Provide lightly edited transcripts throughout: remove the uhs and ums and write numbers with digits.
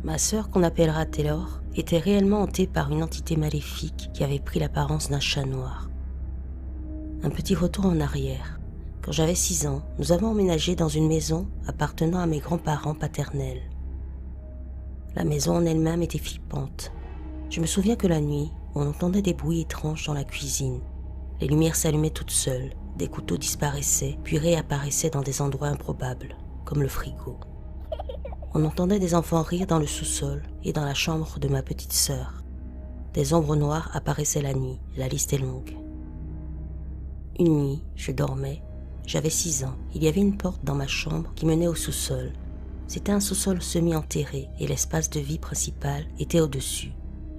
Ma sœur, qu'on appellera Taylor, était réellement hantée par une entité maléfique qui avait pris l'apparence d'un chat noir. Un petit retour en arrière. Quand j'avais 6 ans, nous avons emménagé dans une maison appartenant à mes grands-parents paternels. La maison en elle-même était flippante. Je me souviens que la nuit, on entendait des bruits étranges dans la cuisine. Les lumières s'allumaient toutes seules, des couteaux disparaissaient puis réapparaissaient dans des endroits improbables, comme le frigo. On entendait des enfants rire dans le sous-sol et dans la chambre de ma petite sœur. Des ombres noires apparaissaient la nuit, la liste est longue. Une nuit, je dormais. J'avais 6 ans. Il y avait une porte dans ma chambre qui menait au sous-sol. C'était un sous-sol semi-enterré et l'espace de vie principal était au-dessus.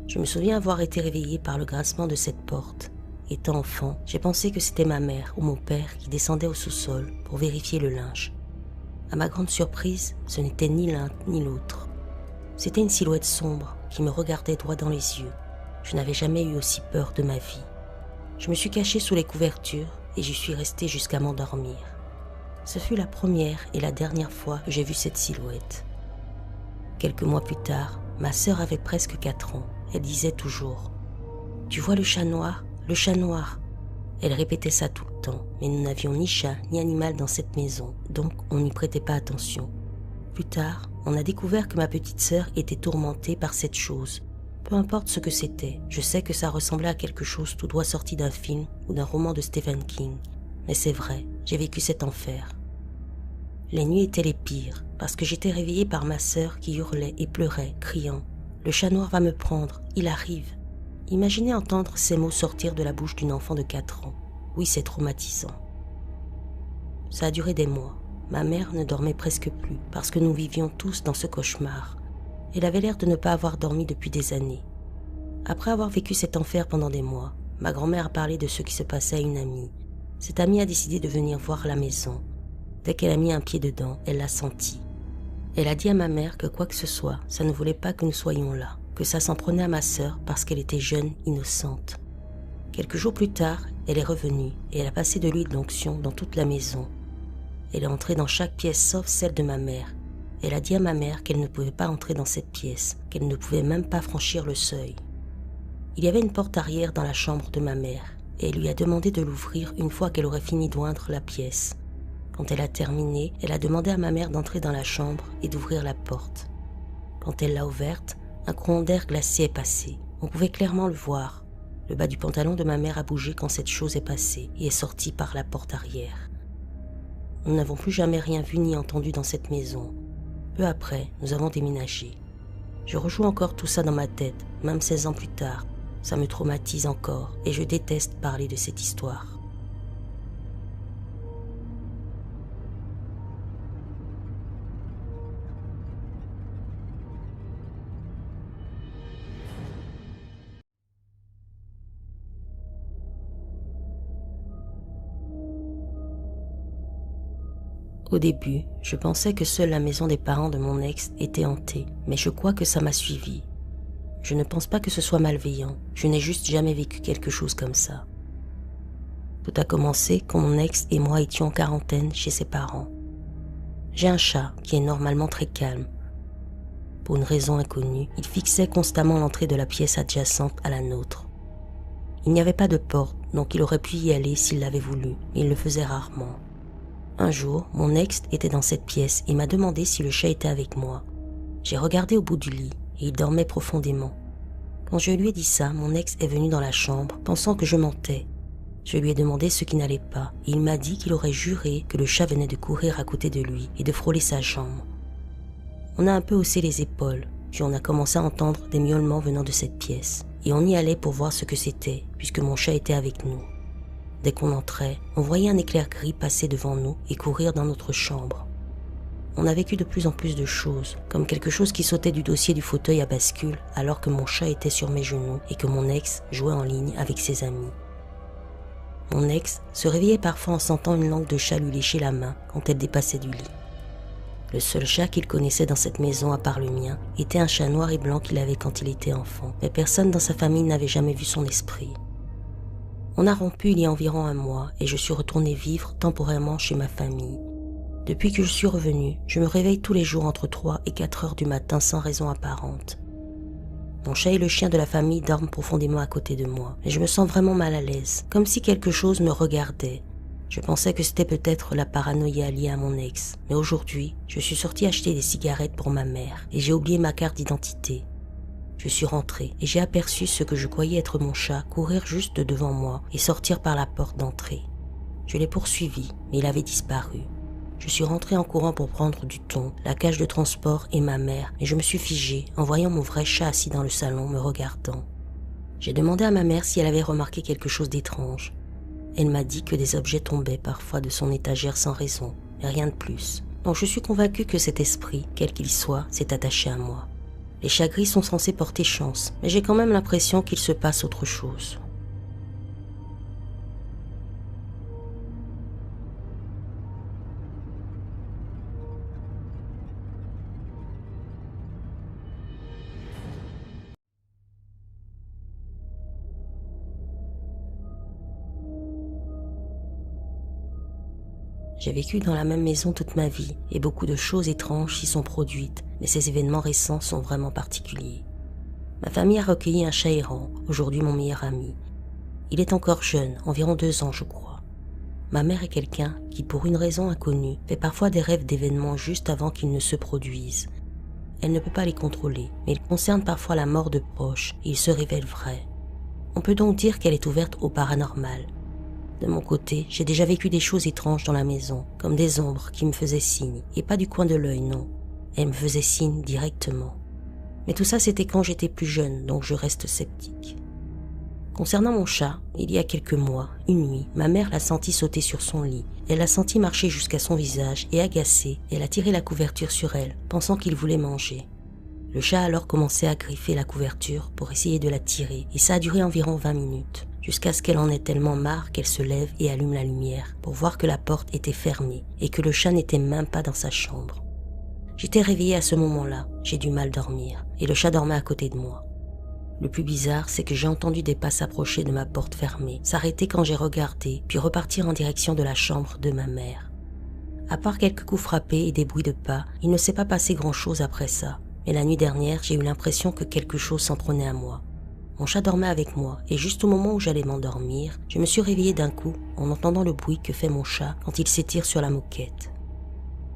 Je me souviens avoir été réveillée par le grincement de cette porte. Étant enfant, j'ai pensé que c'était ma mère ou mon père qui descendaient au sous-sol pour vérifier le linge. À ma grande surprise, ce n'était ni l'un ni l'autre. C'était une silhouette sombre qui me regardait droit dans les yeux. Je n'avais jamais eu aussi peur de ma vie. Je me suis cachée sous les couvertures et j'y suis restée jusqu'à m'endormir. Ce fut la première et la dernière fois que j'ai vu cette silhouette. Quelques mois plus tard, ma sœur avait presque 4 ans. Elle disait toujours « Tu vois le chat noir ? Le chat noir !» Elle répétait ça tout le temps, mais nous n'avions ni chat ni animal dans cette maison, donc on n'y prêtait pas attention. Plus tard, on a découvert que ma petite sœur était tourmentée par cette chose. Peu importe ce que c'était, je sais que ça ressemblait à quelque chose tout droit sorti d'un film ou d'un roman de Stephen King. Mais c'est vrai, j'ai vécu cet enfer. Les nuits étaient les pires, parce que j'étais réveillée par ma sœur qui hurlait et pleurait, criant « Le chat noir va me prendre, il arrive !» Imaginez entendre ces mots sortir de la bouche d'une enfant de 4 ans. Oui, c'est traumatisant. Ça a duré des mois. Ma mère ne dormait presque plus, parce que nous vivions tous dans ce cauchemar. Elle avait l'air de ne pas avoir dormi depuis des années. Après avoir vécu cet enfer pendant des mois, ma grand-mère a parlé de ce qui se passait à une amie. Cette amie a décidé de venir voir la maison. Dès qu'elle a mis un pied dedans, elle l'a senti. Elle a dit à ma mère que quoi que ce soit, ça ne voulait pas que nous soyons là, que ça s'en prenait à ma sœur parce qu'elle était jeune, innocente. Quelques jours plus tard, elle est revenue et elle a passé de l'huile d'onction dans toute la maison. Elle est entrée dans chaque pièce sauf celle de ma mère. Elle a dit à ma mère qu'elle ne pouvait pas entrer dans cette pièce, qu'elle ne pouvait même pas franchir le seuil. Il y avait une porte arrière dans la chambre de ma mère et elle lui a demandé de l'ouvrir une fois qu'elle aurait fini d'oindre la pièce. Quand elle a terminé, elle a demandé à ma mère d'entrer dans la chambre et d'ouvrir la porte. Quand elle l'a ouverte, un courant d'air glacé est passé. On pouvait clairement le voir. Le bas du pantalon de ma mère a bougé quand cette chose est passée et est sortie par la porte arrière. Nous n'avons plus jamais rien vu ni entendu dans cette maison. Peu après, nous avons déménagé. Je rejoue encore tout ça dans ma tête, même 16 ans plus tard. Ça me traumatise encore et je déteste parler de cette histoire. Au début, je pensais que seule la maison des parents de mon ex était hantée, mais je crois que ça m'a suivi. Je ne pense pas que ce soit malveillant, je n'ai juste jamais vécu quelque chose comme ça. Tout a commencé quand mon ex et moi étions en quarantaine chez ses parents. J'ai un chat qui est normalement très calme. Pour une raison inconnue, il fixait constamment l'entrée de la pièce adjacente à la nôtre. Il n'y avait pas de porte, donc il aurait pu y aller s'il l'avait voulu, mais il le faisait rarement. Un jour, mon ex était dans cette pièce et m'a demandé si le chat était avec moi. J'ai regardé au bout du lit et il dormait profondément. Quand je lui ai dit ça, mon ex est venu dans la chambre, pensant que je mentais. Je lui ai demandé ce qui n'allait pas et il m'a dit qu'il aurait juré que le chat venait de courir à côté de lui et de frôler sa jambe. On a un peu haussé les épaules, puis on a commencé à entendre des miaulements venant de cette pièce et on y allait pour voir ce que c'était, puisque mon chat était avec nous. Dès qu'on entrait, on voyait un éclair gris passer devant nous et courir dans notre chambre. On a vécu de plus en plus de choses, comme quelque chose qui sautait du dossier du fauteuil à bascule alors que mon chat était sur mes genoux et que mon ex jouait en ligne avec ses amis. Mon ex se réveillait parfois en sentant une langue de chat lui lécher la main quand elle dépassait du lit. Le seul chat qu'il connaissait dans cette maison à part le mien était un chat noir et blanc qu'il avait quand il était enfant, mais personne dans sa famille n'avait jamais vu son esprit. On a rompu il y a environ un mois et je suis retournée vivre temporairement chez ma famille. Depuis que je suis revenue, je me réveille tous les jours entre 3 et 4 heures du matin sans raison apparente. Mon chat et le chien de la famille dorment profondément à côté de moi, et je me sens vraiment mal à l'aise, comme si quelque chose me regardait. Je pensais que c'était peut-être la paranoïa liée à mon ex, mais aujourd'hui, je suis sortie acheter des cigarettes pour ma mère, et j'ai oublié ma carte d'identité. Je suis rentrée, et j'ai aperçu ce que je croyais être mon chat courir juste devant moi et sortir par la porte d'entrée. Je l'ai poursuivi, mais il avait disparu. Je suis rentrée en courant pour prendre du thon, la cage de transport et ma mère, mais je me suis figée en voyant mon vrai chat assis dans le salon me regardant. J'ai demandé à ma mère si elle avait remarqué quelque chose d'étrange. Elle m'a dit que des objets tombaient parfois de son étagère sans raison, mais rien de plus. Donc je suis convaincue que cet esprit, quel qu'il soit, s'est attaché à moi. Les chats gris sont censés porter chance, mais j'ai quand même l'impression qu'il se passe autre chose. J'ai vécu dans la même maison toute ma vie et beaucoup de choses étranges s'y sont produites, mais ces événements récents sont vraiment particuliers. Ma famille a recueilli un chat errant, aujourd'hui mon meilleur ami. Il est encore jeune, environ 2 ans je crois. Ma mère est quelqu'un qui, pour une raison inconnue, fait parfois des rêves d'événements juste avant qu'ils ne se produisent. Elle ne peut pas les contrôler, mais ils concernent parfois la mort de proches et ils se révèlent vrais. On peut donc dire qu'elle est ouverte au paranormal. De mon côté, j'ai déjà vécu des choses étranges dans la maison, comme des ombres qui me faisaient signe, et pas du coin de l'œil, non. Elles me faisaient signe directement. Mais tout ça, c'était quand j'étais plus jeune, donc je reste sceptique. Concernant mon chat, il y a quelques mois, une nuit, ma mère l'a senti sauter sur son lit. Elle l'a senti marcher jusqu'à son visage et agacée, elle a tiré la couverture sur elle, pensant qu'il voulait manger. Le chat a alors commencé à griffer la couverture pour essayer de la tirer, et ça a duré environ 20 minutes. Jusqu'à ce qu'elle en ait tellement marre qu'elle se lève et allume la lumière pour voir que la porte était fermée et que le chat n'était même pas dans sa chambre. J'étais réveillée à ce moment-là, j'ai du mal dormir et le chat dormait à côté de moi. Le plus bizarre, c'est que j'ai entendu des pas s'approcher de ma porte fermée, s'arrêter quand j'ai regardé, puis repartir en direction de la chambre de ma mère. À part quelques coups frappés et des bruits de pas, il ne s'est pas passé grand-chose après ça. Mais la nuit dernière, j'ai eu l'impression que quelque chose s'en prenait à moi. Mon chat dormait avec moi et juste au moment où j'allais m'endormir, je me suis réveillée d'un coup en entendant le bruit que fait mon chat quand il s'étire sur la moquette.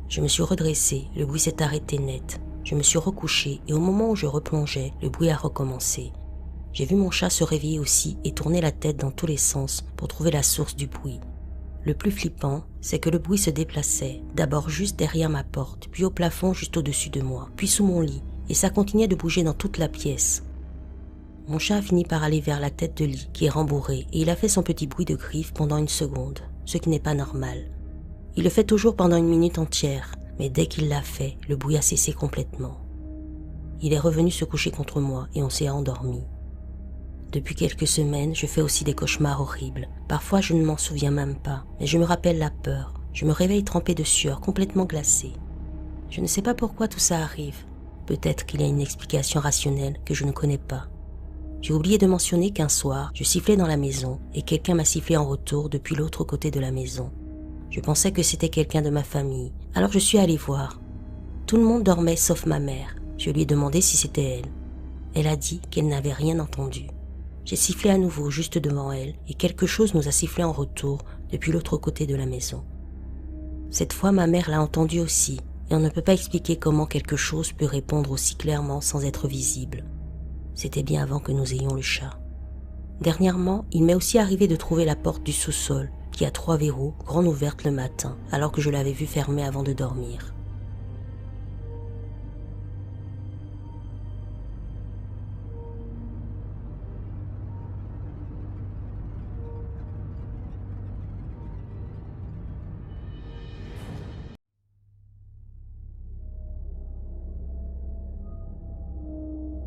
Je me suis redressée, le bruit s'est arrêté net. Je me suis recouchée et au moment où je replongeais, le bruit a recommencé. J'ai vu mon chat se réveiller aussi et tourner la tête dans tous les sens pour trouver la source du bruit. Le plus flippant, c'est que le bruit se déplaçait, d'abord juste derrière ma porte, puis au plafond juste au-dessus de moi, puis sous mon lit, et ça continuait de bouger dans toute la pièce. Mon chat a fini par aller vers la tête de lit, qui est rembourrée, et il a fait son petit bruit de griffe pendant 1 seconde, ce qui n'est pas normal. Il le fait toujours pendant 1 minute entière, mais dès qu'il l'a fait, le bruit a cessé complètement. Il est revenu se coucher contre moi et on s'est endormi. Depuis quelques semaines, je fais aussi des cauchemars horribles. Parfois, je ne m'en souviens même pas, mais je me rappelle la peur. Je me réveille trempée de sueur, complètement glacée. Je ne sais pas pourquoi tout ça arrive. Peut-être qu'il y a une explication rationnelle que je ne connais pas. J'ai oublié de mentionner qu'un soir, je sifflais dans la maison et quelqu'un m'a sifflé en retour depuis l'autre côté de la maison. Je pensais que c'était quelqu'un de ma famille, alors je suis allée voir. Tout le monde dormait sauf ma mère. Je lui ai demandé si c'était elle. Elle a dit qu'elle n'avait rien entendu. J'ai sifflé à nouveau juste devant elle et quelque chose nous a sifflé en retour depuis l'autre côté de la maison. Cette fois, ma mère l'a entendu aussi et on ne peut pas expliquer comment quelque chose peut répondre aussi clairement sans être visible. C'était bien avant que nous ayons le chat. Dernièrement, il m'est aussi arrivé de trouver la porte du sous-sol qui a 3 verrous, grande ouverte le matin, alors que je l'avais vue fermée avant de dormir.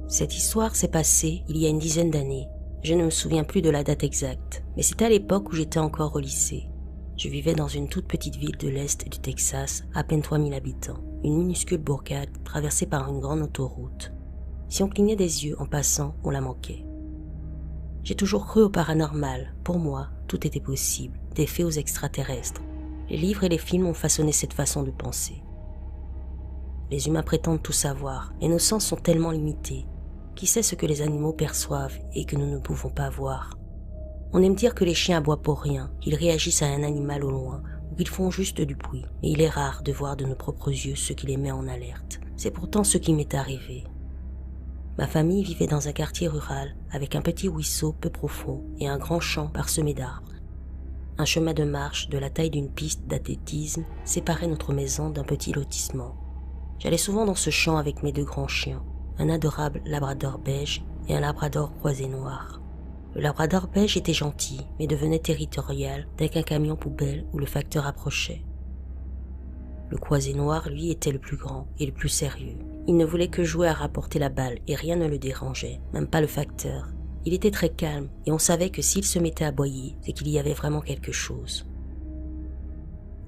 Cette histoire s'est passée il y a une dizaine d'années. Je ne me souviens plus de la date exacte, mais c'était à l'époque où j'étais encore au lycée. Je vivais dans une toute petite ville de l'Est du Texas, à peine 3000 habitants, une minuscule bourgade traversée par une grande autoroute. Si on clignait des yeux en passant, on la manquait. J'ai toujours cru au paranormal. Pour moi, tout était possible, des faits aux extraterrestres. Les livres et les films ont façonné cette façon de penser. Les humains prétendent tout savoir, et nos sens sont tellement limités. Qui sait ce que les animaux perçoivent et que nous ne pouvons pas voir? On aime dire que les chiens aboient pour rien, qu'ils réagissent à un animal au loin, ou qu'ils font juste du bruit, mais il est rare de voir de nos propres yeux ce qui les met en alerte. C'est pourtant ce qui m'est arrivé. Ma famille vivait dans un quartier rural, avec un petit ruisseau peu profond et un grand champ parsemé d'arbres. Un chemin de marche de la taille d'une piste d'athlétisme séparait notre maison d'un petit lotissement. J'allais souvent dans ce champ avec mes 2 grands chiens, un adorable labrador beige et un labrador croisé noir. Le labrador beige était gentil, mais devenait territorial dès qu'un camion poubelle ou le facteur approchait. Le croisé noir, lui, était le plus grand et le plus sérieux. Il ne voulait que jouer à rapporter la balle et rien ne le dérangeait, même pas le facteur. Il était très calme et on savait que s'il se mettait à aboyer, c'est qu'il y avait vraiment quelque chose.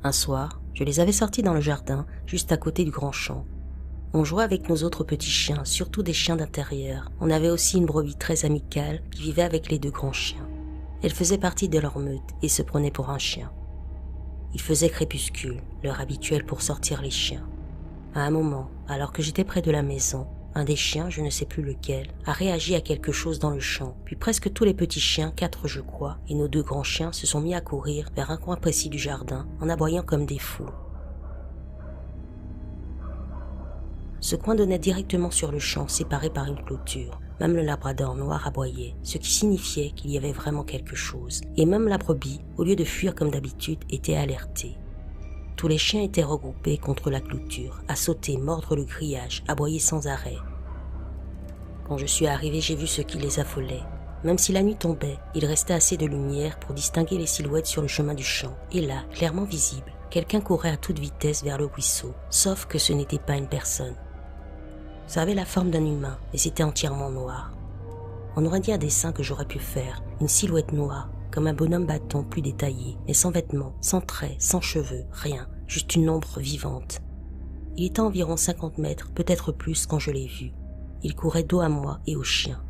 Un soir, je les avais sortis dans le jardin, juste à côté du grand champ. On jouait avec nos autres petits chiens, surtout des chiens d'intérieur. On avait aussi une brebis très amicale qui vivait avec les 2 grands chiens. Elle faisait partie de leur meute et se prenait pour un chien. Il faisait crépuscule, l'heure habituelle pour sortir les chiens. À un moment, alors que j'étais près de la maison, un des chiens, je ne sais plus lequel, a réagi à quelque chose dans le champ. Puis presque tous les petits chiens, 4 je crois, et nos 2 grands chiens se sont mis à courir vers un coin précis du jardin en aboyant comme des fous. Ce coin donnait directement sur le champ, séparé par une clôture. Même le labrador noir aboyait, ce qui signifiait qu'il y avait vraiment quelque chose. Et même la brebis, au lieu de fuir comme d'habitude, était alertée. Tous les chiens étaient regroupés contre la clôture, à sauter, mordre le grillage, aboyer sans arrêt. Quand je suis arrivé, j'ai vu ce qui les affolait. Même si la nuit tombait, il restait assez de lumière pour distinguer les silhouettes sur le chemin du champ. Et là, clairement visible, quelqu'un courait à toute vitesse vers le ruisseau, sauf que ce n'était pas une personne. Ça avait la forme d'un humain, mais c'était entièrement noir. On aurait dit un dessin que j'aurais pu faire, une silhouette noire, comme un bonhomme bâton plus détaillé, mais sans vêtements, sans traits, sans cheveux, rien, juste une ombre vivante. Il était à environ 50 mètres, peut-être plus quand je l'ai vu. Il courait dos à moi et au chien.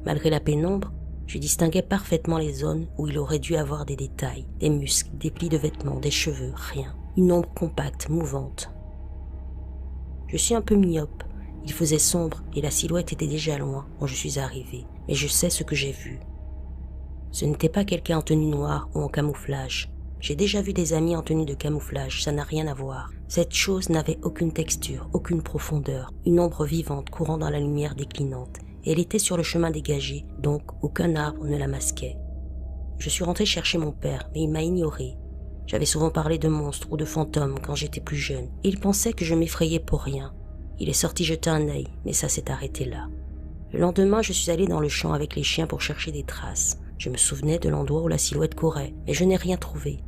Malgré la pénombre, je distinguais parfaitement les zones où il aurait dû avoir des détails, des muscles, des plis de vêtements, des cheveux, rien. Une ombre compacte, mouvante. Je suis un peu myope. Il faisait sombre et la silhouette était déjà loin quand je suis arrivé, mais je sais ce que j'ai vu. Ce n'était pas quelqu'un en tenue noire ou en camouflage. J'ai déjà vu des amis en tenue de camouflage, ça n'a rien à voir. Cette chose n'avait aucune texture, aucune profondeur, une ombre vivante courant dans la lumière déclinante, et elle était sur le chemin dégagé, donc aucun arbre ne la masquait. Je suis rentré chercher mon père, mais il m'a ignoré. J'avais souvent parlé de monstres ou de fantômes quand j'étais plus jeune, et il pensait que je m'effrayais pour rien. Il est sorti jeter un œil, mais ça s'est arrêté là. Le lendemain, je suis allé dans le champ avec les chiens pour chercher des traces. Je me souvenais de l'endroit où la silhouette courait, mais je n'ai rien trouvé.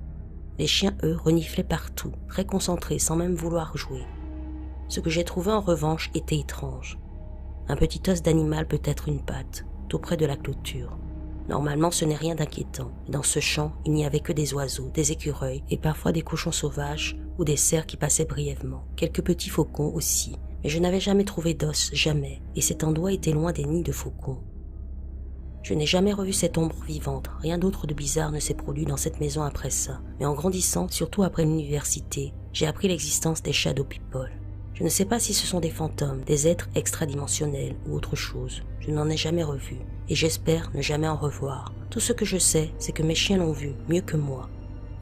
Les chiens, eux, reniflaient partout, très concentrés, sans même vouloir jouer. Ce que j'ai trouvé en revanche était étrange. Un petit os d'animal, peut-être une patte, tout près de la clôture. Normalement, ce n'est rien d'inquiétant. Dans ce champ, il n'y avait que des oiseaux, des écureuils et parfois des cochons sauvages ou des cerfs qui passaient brièvement. Quelques petits faucons aussi. Mais je n'avais jamais trouvé d'os, jamais, et cet endroit était loin des nids de faucons. Je n'ai jamais revu cette ombre vivante, rien d'autre de bizarre ne s'est produit dans cette maison après ça, mais en grandissant, surtout après l'université, j'ai appris l'existence des shadow people. Je ne sais pas si ce sont des fantômes, des êtres extradimensionnels ou autre chose, je n'en ai jamais revu, et j'espère ne jamais en revoir. Tout ce que je sais, c'est que mes chiens l'ont vu, mieux que moi.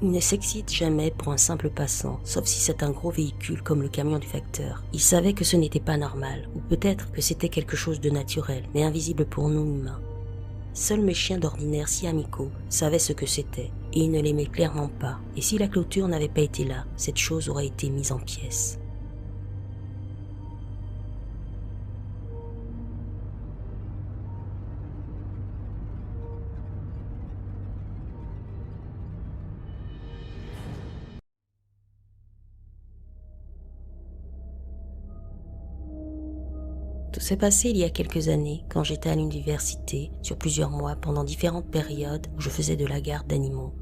Ils ne s'excitent jamais pour un simple passant, sauf si c'est un gros véhicule comme le camion du facteur. Ils savaient que ce n'était pas normal, ou peut-être que c'était quelque chose de naturel, mais invisible pour nous humains. Seuls mes chiens d'ordinaire si amicaux savaient ce que c'était, et ils ne l'aimaient clairement pas. Et si la clôture n'avait pas été là, cette chose aurait été mise en pièces. Tout s'est passé il y a quelques années, quand j'étais à l'université, sur plusieurs mois, pendant différentes périodes où je faisais de la garde d'animaux.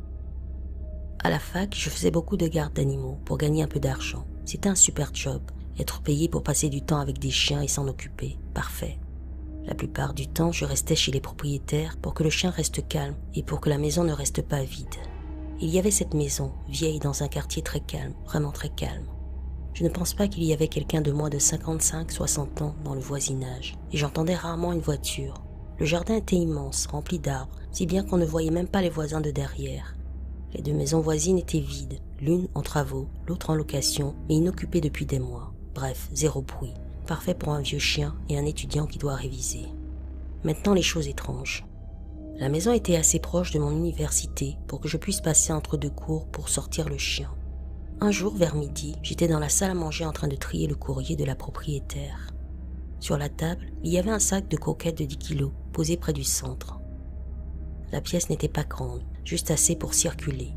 À la fac, je faisais beaucoup de garde d'animaux pour gagner un peu d'argent. C'était un super job, être payé pour passer du temps avec des chiens et s'en occuper, parfait. La plupart du temps, je restais chez les propriétaires pour que le chien reste calme et pour que la maison ne reste pas vide. Il y avait cette maison, vieille dans un quartier très calme, vraiment très calme. Je ne pense pas qu'il y avait quelqu'un de moins de 55-60 ans dans le voisinage, et j'entendais rarement une voiture. Le jardin était immense, rempli d'arbres, si bien qu'on ne voyait même pas les voisins de derrière. Les 2 maisons voisines étaient vides, l'une en travaux, l'autre en location, mais inoccupée depuis des mois. Bref, 0 bruit, parfait pour un vieux chien et un étudiant qui doit réviser. Maintenant les choses étranges. La maison était assez proche de mon université pour que je puisse passer entre 2 cours pour sortir le chien. Un jour, vers midi, j'étais dans la salle à manger en train de trier le courrier de la propriétaire. Sur la table, il y avait un sac de croquettes de 10 kilos posé près du centre. La pièce n'était pas grande, juste assez pour circuler.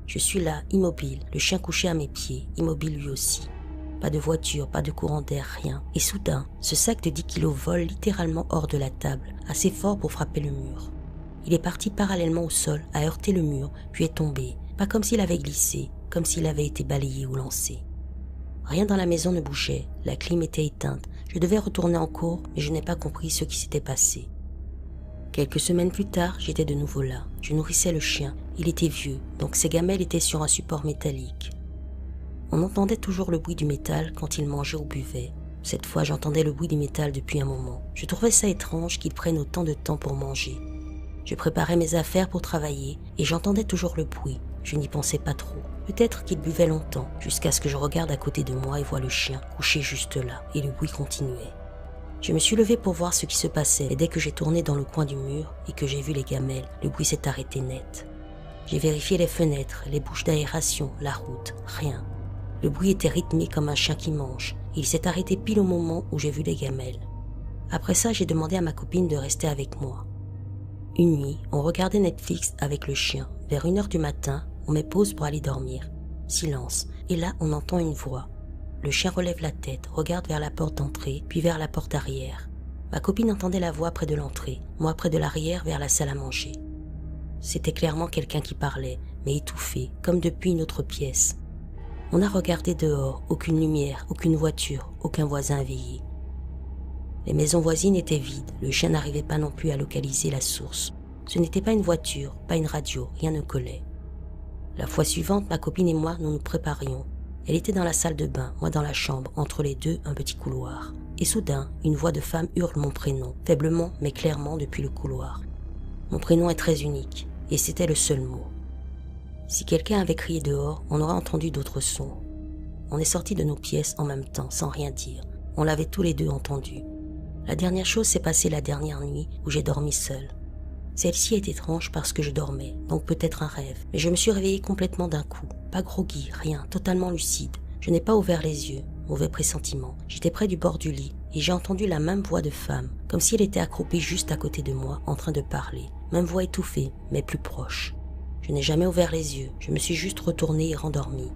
Je suis là, immobile, le chien couché à mes pieds, immobile lui aussi. Pas de voiture, pas de courant d'air, rien. Et soudain, ce sac de 10 kilos vole littéralement hors de la table, assez fort pour frapper le mur. Il est parti parallèlement au sol, a heurté le mur, puis est tombé, pas comme s'il avait glissé, comme s'il avait été balayé ou lancé. Rien dans la maison ne bougeait, la clim était éteinte. Je devais retourner en cours, mais je n'ai pas compris ce qui s'était passé. Quelques semaines plus tard, j'étais de nouveau là. Je nourrissais le chien. Il était vieux, donc ses gamelles étaient sur un support métallique. On entendait toujours le bruit du métal quand il mangeait ou buvait. Cette fois, j'entendais le bruit du métal depuis un moment. Je trouvais ça étrange qu'il prenne autant de temps pour manger. Je préparais mes affaires pour travailler et j'entendais toujours le bruit. Je n'y pensais pas trop. Peut-être qu'il buvait longtemps, jusqu'à ce que je regarde à côté de moi et vois le chien couché juste là, et le bruit continuait. Je me suis levé pour voir ce qui se passait, et dès que j'ai tourné dans le coin du mur et que j'ai vu les gamelles, le bruit s'est arrêté net. J'ai vérifié les fenêtres, les bouches d'aération, la route, rien. Le bruit était rythmé comme un chien qui mange, et il s'est arrêté pile au moment où j'ai vu les gamelles. Après ça, j'ai demandé à ma copine de rester avec moi. Une nuit, on regardait Netflix avec le chien. Vers 1h du matin, on met pause pour aller dormir. Silence, et là on entend une voix. Le chien relève la tête, regarde vers la porte d'entrée, puis vers la porte arrière. Ma copine entendait la voix près de l'entrée, moi près de l'arrière vers la salle à manger. C'était clairement quelqu'un qui parlait, mais étouffé, comme depuis une autre pièce. On a regardé dehors, aucune lumière, aucune voiture, aucun voisin éveillé. Les maisons voisines étaient vides, le chien n'arrivait pas non plus à localiser la source. Ce n'était pas une voiture, pas une radio, rien ne collait. La fois suivante, ma copine et moi, nous nous préparions. Elle était dans la salle de bain, moi dans la chambre, entre les deux, un petit couloir. Et soudain, une voix de femme hurle mon prénom, faiblement mais clairement depuis le couloir. Mon prénom est très unique, et c'était le seul mot. Si quelqu'un avait crié dehors, on aurait entendu d'autres sons. On est sortis de nos pièces en même temps, sans rien dire. On l'avait tous les deux entendu. La dernière chose s'est passée la dernière nuit où j'ai dormi seule. Celle-ci est étrange parce que je dormais, donc peut-être un rêve. Mais je me suis réveillée complètement d'un coup. Pas groggy, rien, totalement lucide. Je n'ai pas ouvert les yeux, mauvais pressentiment. J'étais près du bord du lit et j'ai entendu la même voix de femme, comme si elle était accroupie juste à côté de moi, en train de parler. Même voix étouffée, mais plus proche. Je n'ai jamais ouvert les yeux, je me suis juste retournée et rendormie.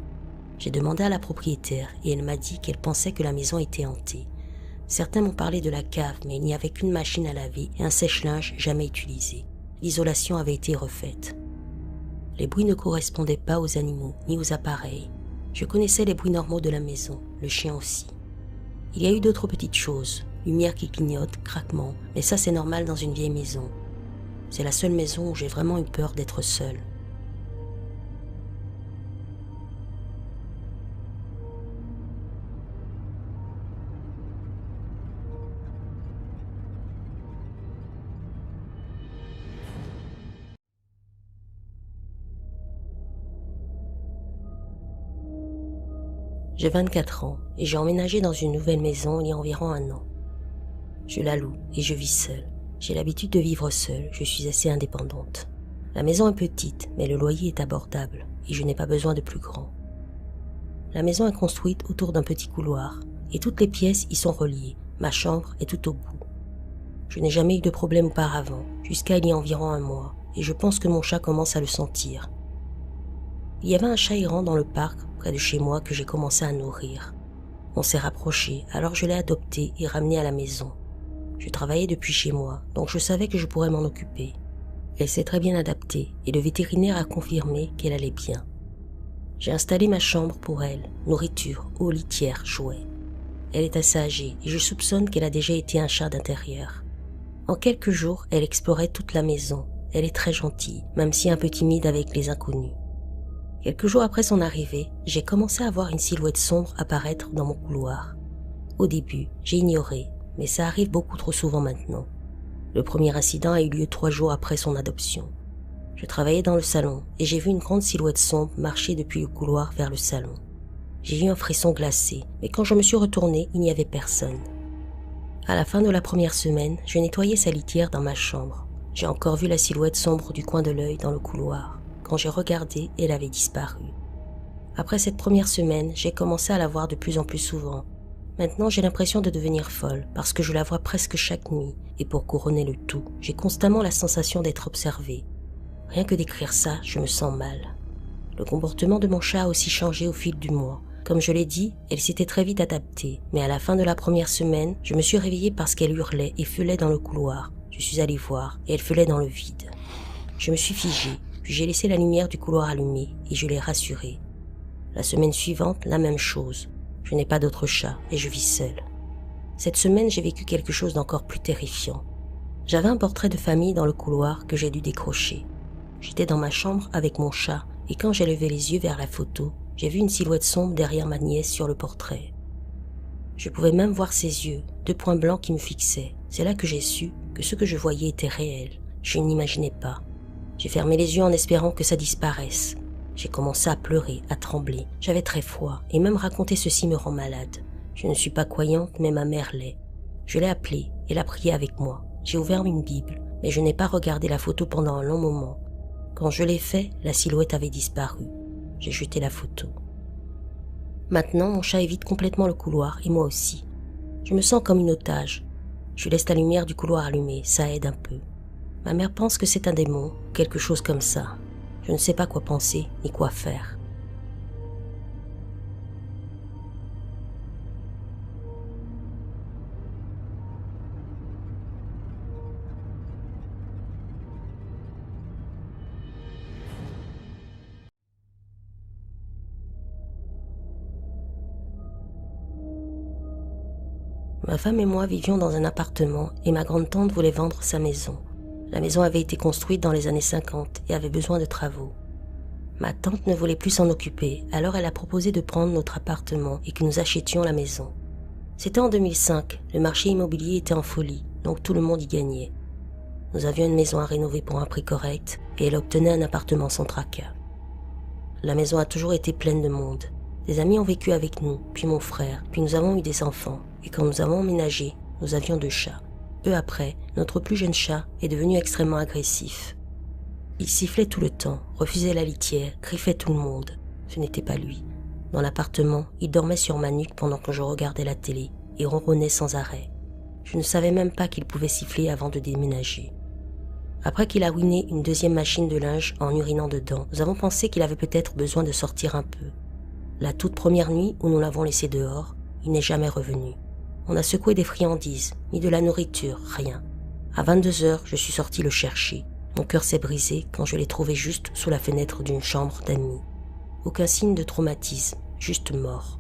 J'ai demandé à la propriétaire et elle m'a dit qu'elle pensait que la maison était hantée. Certains m'ont parlé de la cave, mais il n'y avait qu'une machine à laver et un sèche-linge jamais utilisé. L'isolation avait été refaite. Les bruits ne correspondaient pas aux animaux ni aux appareils. Je connaissais les bruits normaux de la maison, le chien aussi. Il y a eu d'autres petites choses, lumière qui clignote, craquement, mais ça c'est normal dans une vieille maison. C'est la seule maison où j'ai vraiment eu peur d'être seule. J'ai 24 ans et j'ai emménagé dans une nouvelle maison il y a environ 1 an. Je la loue et je vis seule. J'ai l'habitude de vivre seule, je suis assez indépendante. La maison est petite, mais le loyer est abordable et je n'ai pas besoin de plus grand. La maison est construite autour d'un petit couloir et toutes les pièces y sont reliées. Ma chambre est tout au bout. Je n'ai jamais eu de problème auparavant, jusqu'à il y a environ 1 mois, et je pense que mon chat commence à le sentir. Il y avait un chat errant dans le parc près de chez moi que j'ai commencé à nourrir. On s'est rapprochés, alors je l'ai adopté et ramené à la maison. Je travaillais depuis chez moi, donc je savais que je pourrais m'en occuper. Elle s'est très bien adaptée et le vétérinaire a confirmé qu'elle allait bien. J'ai installé ma chambre pour elle, nourriture, eau, litière, jouets. Elle est assez âgée et je soupçonne qu'elle a déjà été un chat d'intérieur. En quelques jours, elle explorait toute la maison. Elle est très gentille, même si un peu timide avec les inconnus. Quelques jours après son arrivée, j'ai commencé à voir une silhouette sombre apparaître dans mon couloir. Au début, j'ai ignoré, mais ça arrive beaucoup trop souvent maintenant. Le premier incident a eu lieu 3 jours après son adoption. Je travaillais dans le salon et j'ai vu une grande silhouette sombre marcher depuis le couloir vers le salon. J'ai eu un frisson glacé, mais quand je me suis retournée, il n'y avait personne. À la fin de la première semaine, je nettoyais sa litière dans ma chambre. J'ai encore vu la silhouette sombre du coin de l'œil dans le couloir. Quand j'ai regardé, elle avait disparu. Après cette première semaine, j'ai commencé à la voir de plus en plus souvent. Maintenant, j'ai l'impression de devenir folle parce que je la vois presque chaque nuit. Et pour couronner le tout, j'ai constamment la sensation d'être observée. Rien que d'écrire ça, je me sens mal. Le comportement de mon chat a aussi changé au fil du mois. Comme je l'ai dit, elle s'était très vite adaptée. Mais à la fin de la première semaine, je me suis réveillée parce qu'elle hurlait et feulait dans le couloir. Je suis allée voir et elle feulait dans le vide. Je me suis figée, puis j'ai laissé la lumière du couloir allumée et je l'ai rassurée. La semaine suivante, la même chose. Je n'ai pas d'autre chat et je vis seule. Cette semaine, j'ai vécu quelque chose d'encore plus terrifiant. J'avais un portrait de famille dans le couloir que j'ai dû décrocher. J'étais dans ma chambre avec mon chat et quand j'ai levé les yeux vers la photo, j'ai vu une silhouette sombre derrière ma nièce sur le portrait. Je pouvais même voir ses yeux, 2 points blancs qui me fixaient. C'est là que j'ai su que ce que je voyais était réel. Je n'imaginais pas. J'ai fermé les yeux en espérant que ça disparaisse. J'ai commencé à pleurer, à trembler. J'avais très froid et même raconter ceci me rend malade. Je ne suis pas croyante, mais ma mère l'est. Je l'ai appelée, elle a prié avec moi. J'ai ouvert une Bible, mais je n'ai pas regardé la photo pendant un long moment. Quand je l'ai fait, la silhouette avait disparu. J'ai jeté la photo. Maintenant, mon chat évite complètement le couloir et moi aussi. Je me sens comme une otage. Je laisse la lumière du couloir allumée, ça aide un peu. Ma mère pense que c'est un démon, quelque chose comme ça. Je ne sais pas quoi penser ni quoi faire. Ma femme et moi vivions dans un appartement et ma grande-tante voulait vendre sa maison. La maison avait été construite dans les années 50 et avait besoin de travaux. Ma tante ne voulait plus s'en occuper, alors elle a proposé de prendre notre appartement et que nous achetions la maison. C'était en 2005, le marché immobilier était en folie, donc tout le monde y gagnait. Nous avions une maison à rénover pour un prix correct et elle obtenait un appartement sans tracas. La maison a toujours été pleine de monde. Des amis ont vécu avec nous, puis mon frère, puis nous avons eu des enfants. Et quand nous avons emménagé, nous avions 2 chats. Peu après, notre plus jeune chat est devenu extrêmement agressif. Il sifflait tout le temps, refusait la litière, griffait tout le monde. Ce n'était pas lui. Dans l'appartement, il dormait sur ma nuque pendant que je regardais la télé et ronronnait sans arrêt. Je ne savais même pas qu'il pouvait siffler avant de déménager. Après qu'il a ruiné une 2e machine de linge en urinant dedans, nous avons pensé qu'il avait peut-être besoin de sortir un peu. La toute première nuit où nous l'avons laissé dehors, il n'est jamais revenu. On a secoué des friandises, ni de la nourriture, rien. À 22h, je suis sortie le chercher. Mon cœur s'est brisé quand je l'ai trouvé juste sous la fenêtre d'une chambre d'amis. Aucun signe de traumatisme, juste mort.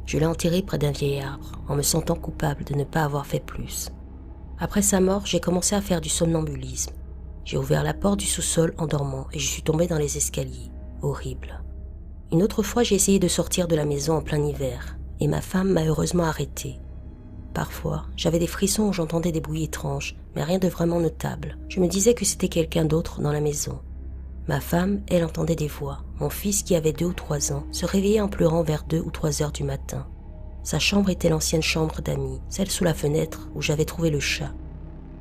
Je l'ai enterré près d'un vieil arbre, en me sentant coupable de ne pas avoir fait plus. Après sa mort, j'ai commencé à faire du somnambulisme. J'ai ouvert la porte du sous-sol en dormant et je suis tombée dans les escaliers. Horrible. Une autre fois, j'ai essayé de sortir de la maison en plein hiver, et ma femme m'a heureusement arrêtée. Parfois, j'avais des frissons où j'entendais des bruits étranges, mais rien de vraiment notable. Je me disais que c'était quelqu'un d'autre dans la maison. Ma femme, elle entendait des voix. Mon fils, qui avait 2 ou 3 ans, se réveillait en pleurant vers 2 ou 3 heures du matin. Sa chambre était l'ancienne chambre d'amis, celle sous la fenêtre où j'avais trouvé le chat.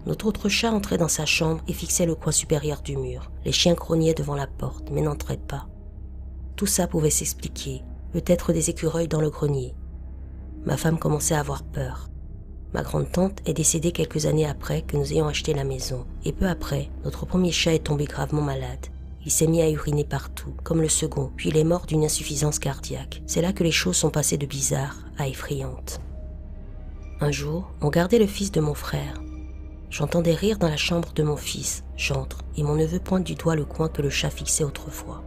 Notre autre chat entrait dans sa chambre et fixait le coin supérieur du mur. Les chiens grognaient devant la porte, mais n'entraient pas. Tout ça pouvait s'expliquer, peut-être des écureuils dans le grenier. Ma femme commençait à avoir peur. Ma grande-tante est décédée quelques années après que nous ayons acheté la maison, et peu après, notre premier chat est tombé gravement malade. Il s'est mis à uriner partout, comme le second, puis il est mort d'une insuffisance cardiaque. C'est là que les choses sont passées de bizarres à effrayantes. Un jour, on gardait le fils de mon frère. J'entendais rire dans la chambre de mon fils. J'entre, et mon neveu pointe du doigt le coin que le chat fixait autrefois.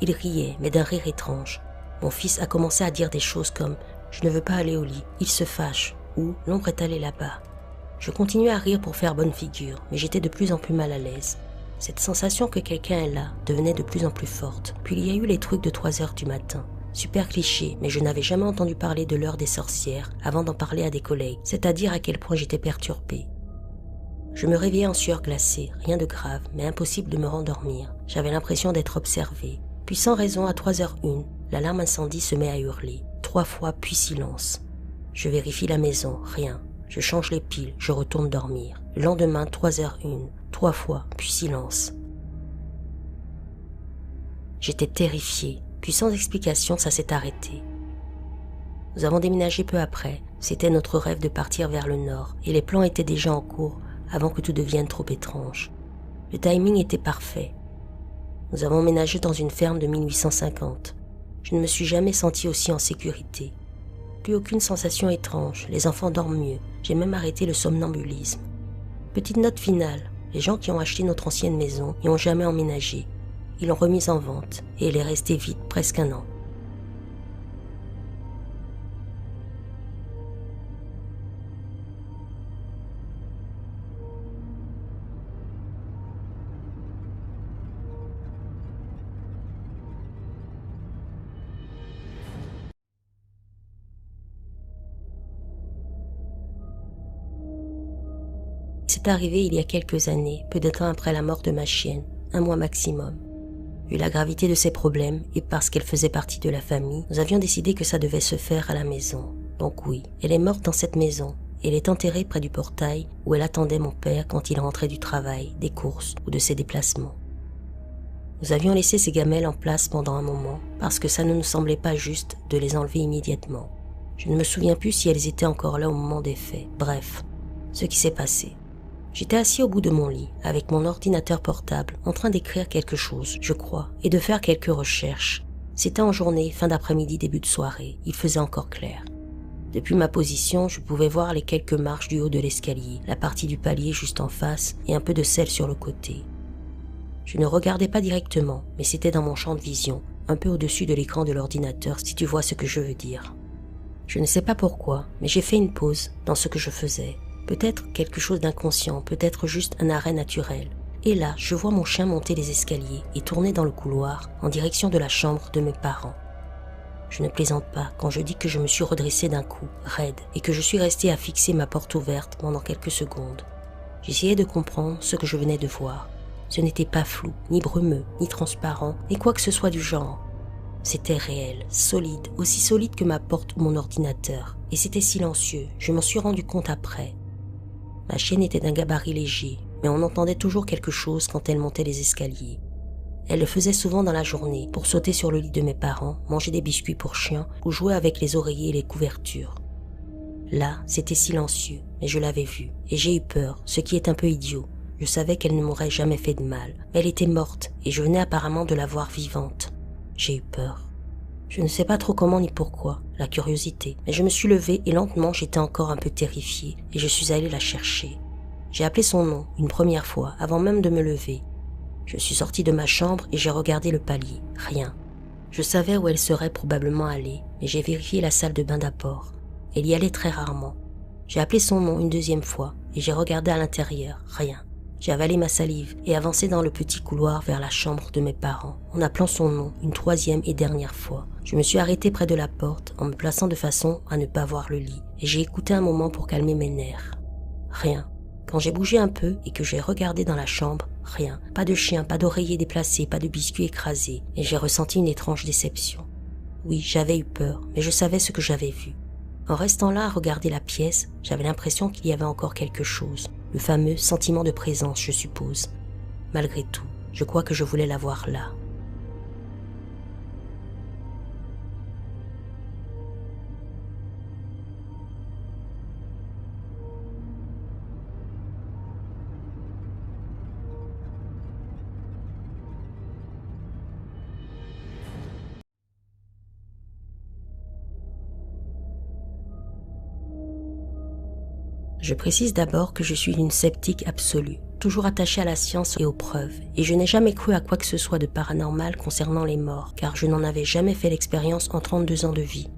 Il riait, mais d'un rire étrange. Mon fils a commencé à dire des choses comme « Je ne veux pas aller au lit, il se fâche » ou « L'ombre est allée là-bas ». Je continuais à rire pour faire bonne figure, mais j'étais de plus en plus mal à l'aise. Cette sensation que quelqu'un est là devenait de plus en plus forte. Puis il y a eu les trucs de 3 heures du matin. Super cliché, mais je n'avais jamais entendu parler de l'heure des sorcières avant d'en parler à des collègues, c'est-à-dire à quel point j'étais perturbée. Je me réveillais en sueur glacée, rien de grave, mais impossible de me rendormir. J'avais l'impression d'être observée. Puis sans raison, à 3h01, l'alarme incendie se met à hurler. 3 fois, puis silence. Je vérifie la maison, rien. Je change les piles, je retourne dormir. Le lendemain, 3h01, 3 fois, puis silence. J'étais terrifiée, puis sans explication, ça s'est arrêté. Nous avons déménagé peu après. C'était notre rêve de partir vers le nord, et les plans étaient déjà en cours avant que tout devienne trop étrange. Le timing était parfait. Nous avons emménagé dans une ferme de 1850. Je ne me suis jamais sentie aussi en sécurité. Plus aucune sensation étrange, les enfants dorment mieux, j'ai même arrêté le somnambulisme. Petite note finale, les gens qui ont acheté notre ancienne maison n'y ont jamais emménagé. Ils l'ont remise en vente et elle est restée vide presque 1 an. C'est arrivé il y a quelques années, peu de temps après la mort de ma chienne, 1 mois maximum. Vu la gravité de ses problèmes et parce qu'elle faisait partie de la famille, nous avions décidé que ça devait se faire à la maison. Donc oui, elle est morte dans cette maison et elle est enterrée près du portail où elle attendait mon père quand il rentrait du travail, des courses ou de ses déplacements. Nous avions laissé ces gamelles en place pendant un moment parce que ça ne nous semblait pas juste de les enlever immédiatement. Je ne me souviens plus si elles étaient encore là au moment des faits. Bref, ce qui s'est passé. J'étais assis au bout de mon lit, avec mon ordinateur portable, en train d'écrire quelque chose, je crois, et de faire quelques recherches. C'était en journée, fin d'après-midi, début de soirée, il faisait encore clair. Depuis ma position, je pouvais voir les quelques marches du haut de l'escalier, la partie du palier juste en face, et un peu de sel sur le côté. Je ne regardais pas directement, mais c'était dans mon champ de vision, un peu au-dessus de l'écran de l'ordinateur, si tu vois ce que je veux dire. Je ne sais pas pourquoi, mais j'ai fait une pause dans ce que je faisais. Peut-être quelque chose d'inconscient, peut-être juste un arrêt naturel. Et là, je vois mon chien monter les escaliers et tourner dans le couloir en direction de la chambre de mes parents. Je ne plaisante pas quand je dis que je me suis redressée d'un coup, raide, et que je suis restée à fixer ma porte ouverte pendant quelques secondes. J'essayais de comprendre ce que je venais de voir. Ce n'était pas flou, ni brumeux, ni transparent, ni quoi que ce soit du genre. C'était réel, solide, aussi solide que ma porte ou mon ordinateur. Et c'était silencieux, je m'en suis rendu compte après. Ma chienne était d'un gabarit léger, mais on entendait toujours quelque chose quand elle montait les escaliers. Elle le faisait souvent dans la journée, pour sauter sur le lit de mes parents, manger des biscuits pour chiens ou jouer avec les oreillers et les couvertures. Là, c'était silencieux, mais je l'avais vue, et j'ai eu peur, ce qui est un peu idiot. Je savais qu'elle ne m'aurait jamais fait de mal, mais elle était morte, et je venais apparemment de la voir vivante. J'ai eu peur. Je ne sais pas trop comment ni pourquoi, la curiosité, mais je me suis levée et lentement j'étais encore un peu terrifiée et je suis allée la chercher. J'ai appelé son nom une première fois avant même de me lever. Je suis sortie de ma chambre et j'ai regardé le palier, rien. Je savais où elle serait probablement allée, mais j'ai vérifié la salle de bain d'abord. Elle y allait très rarement. J'ai appelé son nom une 2e fois et j'ai regardé à l'intérieur, rien. J'ai avalé ma salive et avancé dans le petit couloir vers la chambre de mes parents, en appelant son nom une 3e et dernière fois. Je me suis arrêtée près de la porte en me plaçant de façon à ne pas voir le lit, et j'ai écouté un moment pour calmer mes nerfs. Rien. Quand j'ai bougé un peu et que j'ai regardé dans la chambre, rien. Pas de chien, pas d'oreiller déplacé, pas de biscuits écrasés, et j'ai ressenti une étrange déception. Oui, j'avais eu peur, mais je savais ce que j'avais vu. En restant là à regarder la pièce, j'avais l'impression qu'il y avait encore quelque chose. Le fameux sentiment de présence, je suppose. Malgré tout, je crois que je voulais la voir là. Je précise d'abord que je suis une sceptique absolue, toujours attachée à la science et aux preuves, et je n'ai jamais cru à quoi que ce soit de paranormal concernant les morts, car je n'en avais jamais fait l'expérience en 32 ans de vie.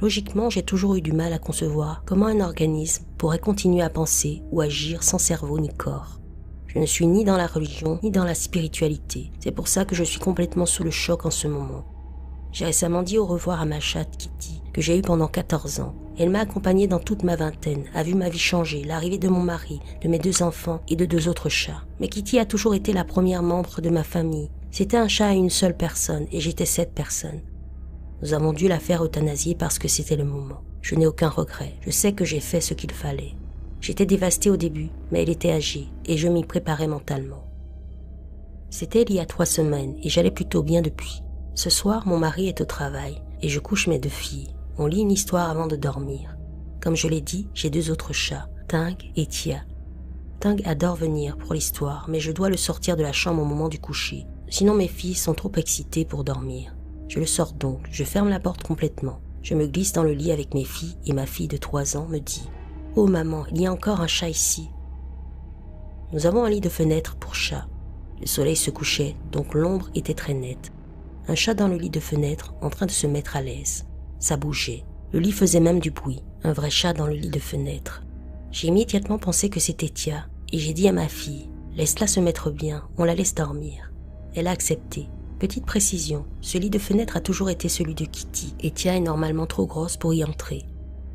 Logiquement, j'ai toujours eu du mal à concevoir comment un organisme pourrait continuer à penser ou agir sans cerveau ni corps. Je ne suis ni dans la religion, ni dans la spiritualité. C'est pour ça que je suis complètement sous le choc en ce moment. J'ai récemment dit au revoir à ma chatte Kitty, que j'ai eue pendant 14 ans. Elle m'a accompagnée dans toute ma vingtaine, a vu ma vie changer, l'arrivée de mon mari, de mes 2 enfants et de 2 autres chats. Mais Kitty a toujours été la première membre de ma famille. C'était un chat à une seule personne et j'étais cette personne. Nous avons dû la faire euthanasier parce que c'était le moment. Je n'ai aucun regret. Je sais que j'ai fait ce qu'il fallait. J'étais dévastée au début, mais elle était âgée et je m'y préparais mentalement. C'était il y a 3 semaines et j'allais plutôt bien depuis. Ce soir, mon mari est au travail et je couche mes 2 filles. On lit une histoire avant de dormir. Comme je l'ai dit, j'ai 2 autres chats, Ting et Tia. Ting adore venir pour l'histoire, mais je dois le sortir de la chambre au moment du coucher. Sinon mes filles sont trop excitées pour dormir. Je le sors donc, je ferme la porte complètement. Je me glisse dans le lit avec mes filles et ma fille de 3 ans me dit « Oh maman, il y a encore un chat ici !» Nous avons un lit de fenêtre pour chat. Le soleil se couchait, donc l'ombre était très nette. Un chat dans le lit de fenêtre en train de se mettre à l'aise. Ça bougeait. Le lit faisait même du bruit. Un vrai chat dans le lit de fenêtre. J'ai immédiatement pensé que c'était Tia et j'ai dit à ma fille « Laisse-la se mettre bien, on la laisse dormir. » Elle a accepté. Petite précision, ce lit de fenêtre a toujours été celui de Kitty et Tia est normalement trop grosse pour y entrer.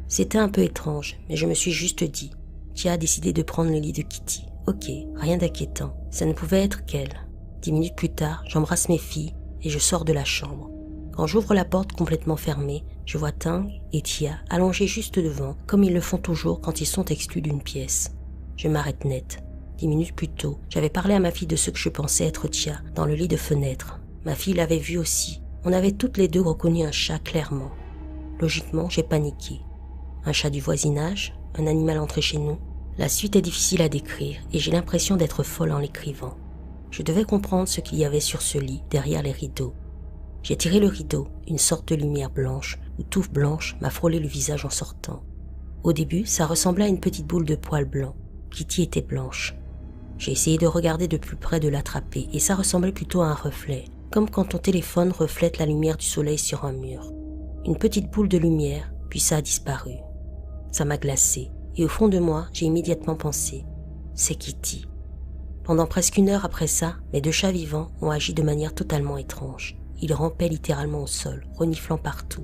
C'était un peu étrange, mais je me suis juste dit « Tia a décidé de prendre le lit de Kitty. Ok, rien d'inquiétant. Ça ne pouvait être qu'elle. » 10 minutes plus tard, j'embrasse mes filles et je sors de la chambre. Quand j'ouvre la porte complètement fermée, je vois Ting et Tia allongés juste devant, comme ils le font toujours quand ils sont exclus d'une pièce. Je m'arrête net. 10 minutes plus tôt, j'avais parlé à ma fille de ce que je pensais être Tia, dans le lit de fenêtre. Ma fille l'avait vu aussi. On avait toutes les 2 reconnu un chat clairement. Logiquement, j'ai paniqué. Un chat du voisinage, un animal entré chez nous. La suite est difficile à décrire et j'ai l'impression d'être folle en l'écrivant. Je devais comprendre ce qu'il y avait sur ce lit, derrière les rideaux. J'ai tiré le rideau, une sorte de lumière blanche, ou touffe blanche m'a frôlé le visage en sortant. Au début, ça ressemblait à une petite boule de poils blancs. Kitty était blanche. J'ai essayé de regarder de plus près, de l'attraper, et ça ressemblait plutôt à un reflet, comme quand ton téléphone reflète la lumière du soleil sur un mur. Une petite boule de lumière, puis ça a disparu. Ça m'a glacé, et au fond de moi, j'ai immédiatement pensé « c'est Kitty ». Pendant presque 1 heure après ça, mes 2 chats vivants ont agi de manière totalement étrange. Ils rampaient littéralement au sol, reniflant partout.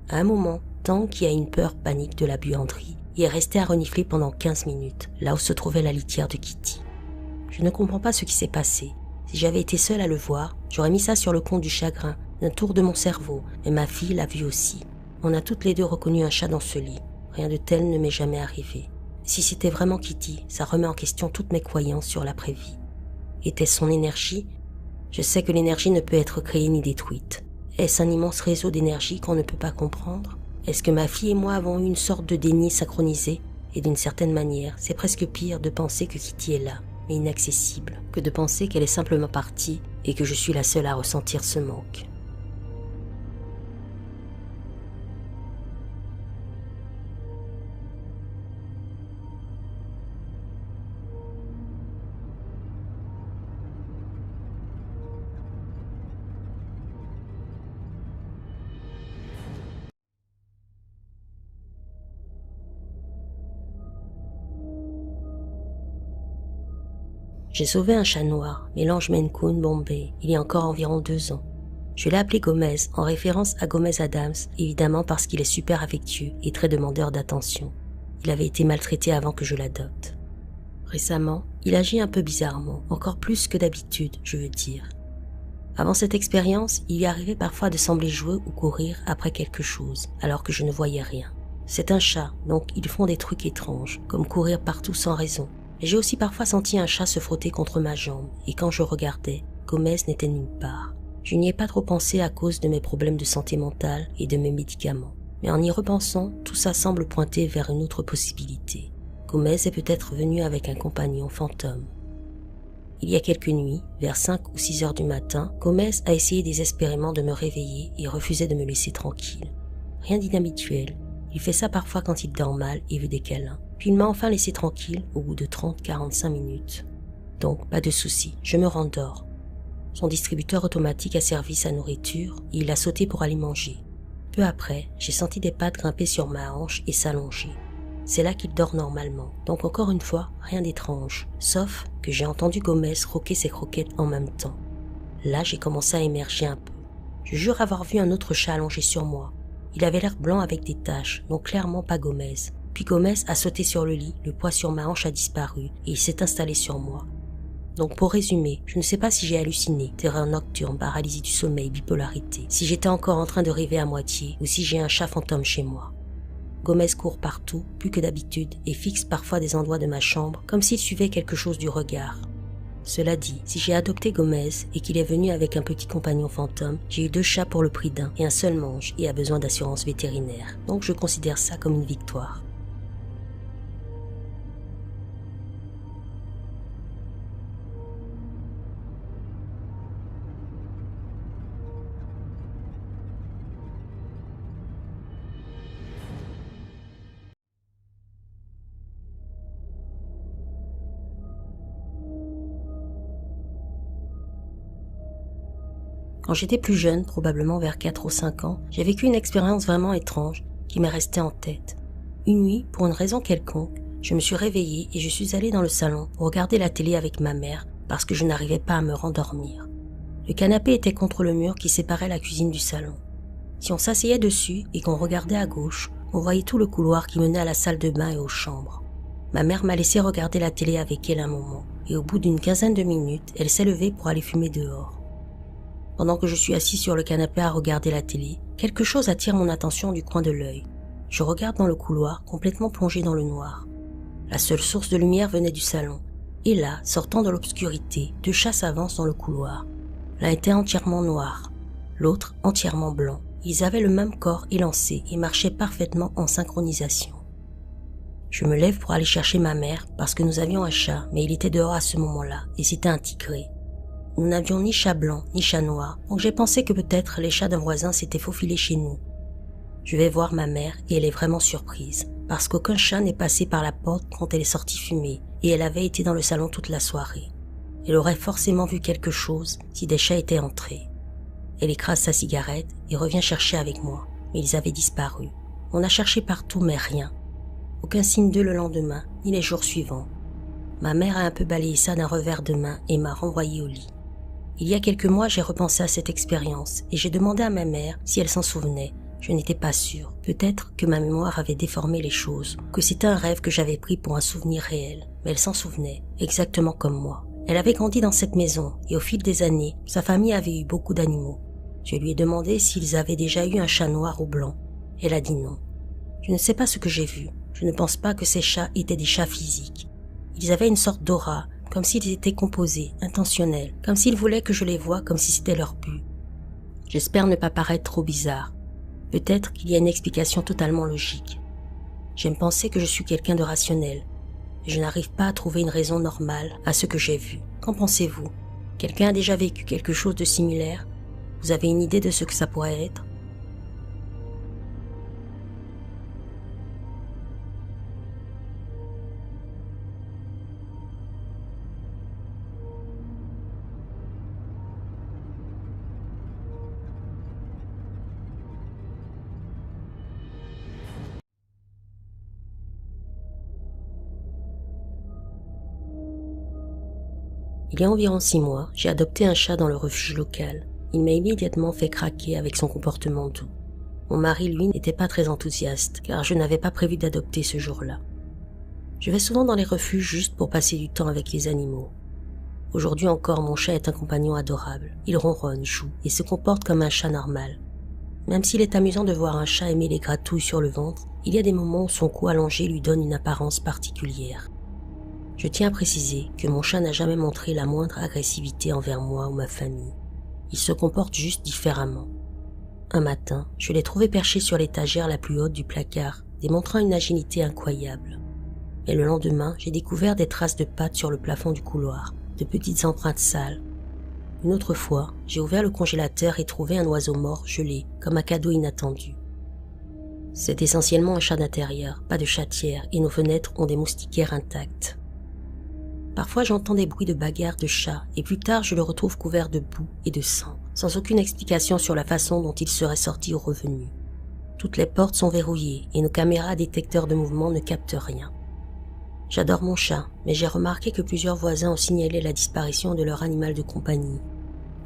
À un moment, Ting, qui a une peur panique de la buanderie, y est resté à renifler pendant 15 minutes, là où se trouvait la litière de Kitty. Je ne comprends pas ce qui s'est passé. Si j'avais été seule à le voir, j'aurais mis ça sur le compte du chagrin, d'un tour de mon cerveau, mais ma fille l'a vu aussi. On a toutes les 2 reconnu un chat dans ce lit. Rien de tel ne m'est jamais arrivé. Si c'était vraiment Kitty, ça remet en question toutes mes croyances sur l'après-vie. Était-ce son énergie ? Je sais que l'énergie ne peut être créée ni détruite. Est-ce un immense réseau d'énergie qu'on ne peut pas comprendre ? Est-ce que ma fille et moi avons eu une sorte de déni synchronisé ? Et d'une certaine manière, c'est presque pire de penser que Kitty est là, mais inaccessible, que de penser qu'elle est simplement partie et que je suis la seule à ressentir ce manque. J'ai sauvé un chat noir, mélange Maine Coon Bombay, il y a encore environ 2 ans. Je l'ai appelé Gomez, en référence à Gomez Adams, évidemment parce qu'il est super affectueux et très demandeur d'attention. Il avait été maltraité avant que je l'adopte. Récemment, il agit un peu bizarrement, encore plus que d'habitude, je veux dire. Avant cette expérience, il lui arrivait parfois de sembler jouer ou courir après quelque chose, alors que je ne voyais rien. C'est un chat, donc ils font des trucs étranges, comme courir partout sans raison. J'ai aussi parfois senti un chat se frotter contre ma jambe, et quand je regardais, Gomez n'était nulle part. Je n'y ai pas trop pensé à cause de mes problèmes de santé mentale et de mes médicaments. Mais en y repensant, tout ça semble pointer vers une autre possibilité. Gomez est peut-être venu avec un compagnon fantôme. Il y a quelques nuits, vers 5 ou 6 heures du matin, Gomez a essayé désespérément de me réveiller et refusait de me laisser tranquille. Rien d'inhabituel. Il fait ça parfois quand il dort mal et veut des câlins. Puis il m'a enfin laissé tranquille au bout de 30-45 minutes. Donc, pas de souci, je me rendors. Son distributeur automatique a servi sa nourriture et il a sauté pour aller manger. Peu après, j'ai senti des pattes grimper sur ma hanche et s'allonger. C'est là qu'il dort normalement. Donc encore une fois, rien d'étrange. Sauf que j'ai entendu Gomez croquer ses croquettes en même temps. Là, j'ai commencé à émerger un peu. Je jure avoir vu un autre chat allongé sur moi. Il avait l'air blanc avec des taches, donc clairement pas Gomez. Puis Gomez a sauté sur le lit, le poids sur ma hanche a disparu et il s'est installé sur moi. Donc pour résumer, je ne sais pas si j'ai halluciné, terreur nocturne, paralysie du sommeil, bipolarité, si j'étais encore en train de rêver à moitié ou si j'ai un chat fantôme chez moi. Gomez court partout, plus que d'habitude, et fixe parfois des endroits de ma chambre comme s'il suivait quelque chose du regard. Cela dit, si j'ai adopté Gomez et qu'il est venu avec un petit compagnon fantôme, j'ai eu 2 chats pour le prix d'un et un seul mange et a besoin d'assurance vétérinaire. Donc je considère ça comme une victoire. Quand j'étais plus jeune, probablement vers 4 ou 5 ans, j'ai vécu une expérience vraiment étrange qui m'est restée en tête. Une nuit, pour une raison quelconque, je me suis réveillée et je suis allée dans le salon pour regarder la télé avec ma mère parce que je n'arrivais pas à me rendormir. Le canapé était contre le mur qui séparait la cuisine du salon. Si on s'asseyait dessus et qu'on regardait à gauche, on voyait tout le couloir qui menait à la salle de bain et aux chambres. Ma mère m'a laissé regarder la télé avec elle un moment et au bout d'une quinzaine de minutes, elle s'est levée pour aller fumer dehors. Pendant que je suis assis sur le canapé à regarder la télé, quelque chose attire mon attention du coin de l'œil. Je regarde dans le couloir, complètement plongé dans le noir. La seule source de lumière venait du salon. Et là, sortant de l'obscurité, 2 chats s'avancent dans le couloir. L'un était entièrement noir, l'autre entièrement blanc. Ils avaient le même corps élancé et marchaient parfaitement en synchronisation. Je me lève pour aller chercher ma mère parce que nous avions un chat, mais il était dehors à ce moment-là et c'était un tigré. Nous n'avions ni chat blanc, ni chat noir, donc j'ai pensé que peut-être les chats d'un voisin s'étaient faufilés chez nous. Je vais voir ma mère et elle est vraiment surprise, parce qu'aucun chat n'est passé par la porte quand elle est sortie fumer, et elle avait été dans le salon toute la soirée. Elle aurait forcément vu quelque chose si des chats étaient entrés. Elle écrase sa cigarette et revient chercher avec moi, mais ils avaient disparu. On a cherché partout, mais rien. Aucun signe d'eux le lendemain, ni les jours suivants. Ma mère a un peu balayé ça d'un revers de main et m'a renvoyé au lit. Il y a quelques mois, j'ai repensé à cette expérience et j'ai demandé à ma mère si elle s'en souvenait. Je n'étais pas sûre. Peut-être que ma mémoire avait déformé les choses, que c'était un rêve que j'avais pris pour un souvenir réel. Mais elle s'en souvenait, exactement comme moi. Elle avait grandi dans cette maison et au fil des années, sa famille avait eu beaucoup d'animaux. Je lui ai demandé s'ils avaient déjà eu un chat noir ou blanc. Elle a dit non. Je ne sais pas ce que j'ai vu. Je ne pense pas que ces chats étaient des chats physiques. Ils avaient une sorte d'aura, comme s'ils étaient composés, intentionnels, comme s'ils voulaient que je les voie comme si c'était leur but. J'espère ne pas paraître trop bizarre. Peut-être qu'il y a une explication totalement logique. J'aime penser que je suis quelqu'un de rationnel, mais je n'arrive pas à trouver une raison normale à ce que j'ai vu. Qu'en pensez-vous? Quelqu'un a déjà vécu quelque chose de similaire? Vous avez une idée de ce que ça pourrait être? Il y a environ 6 mois, j'ai adopté un chat dans le refuge local. Il m'a immédiatement fait craquer avec son comportement doux. Mon mari, lui, n'était pas très enthousiaste, car je n'avais pas prévu d'adopter ce jour-là. Je vais souvent dans les refuges juste pour passer du temps avec les animaux. Aujourd'hui encore, mon chat est un compagnon adorable. Il ronronne, joue et se comporte comme un chat normal. Même s'il est amusant de voir un chat aimer les gratouilles sur le ventre, il y a des moments où son cou allongé lui donne une apparence particulière. Je tiens à préciser que mon chat n'a jamais montré la moindre agressivité envers moi ou ma famille. Il se comporte juste différemment. Un matin, je l'ai trouvé perché sur l'étagère la plus haute du placard, démontrant une agilité incroyable. Et le lendemain, j'ai découvert des traces de pattes sur le plafond du couloir, de petites empreintes sales. Une autre fois, j'ai ouvert le congélateur et trouvé un oiseau mort gelé, comme un cadeau inattendu. C'est essentiellement un chat d'intérieur, pas de chatière, et nos fenêtres ont des moustiquaires intactes. Parfois j'entends des bruits de bagarres de chats et plus tard je le retrouve couvert de boue et de sang, sans aucune explication sur la façon dont il serait sorti ou revenu. Toutes les portes sont verrouillées et nos caméras à détecteur de mouvement ne captent rien. J'adore mon chat, mais j'ai remarqué que plusieurs voisins ont signalé la disparition de leur animal de compagnie.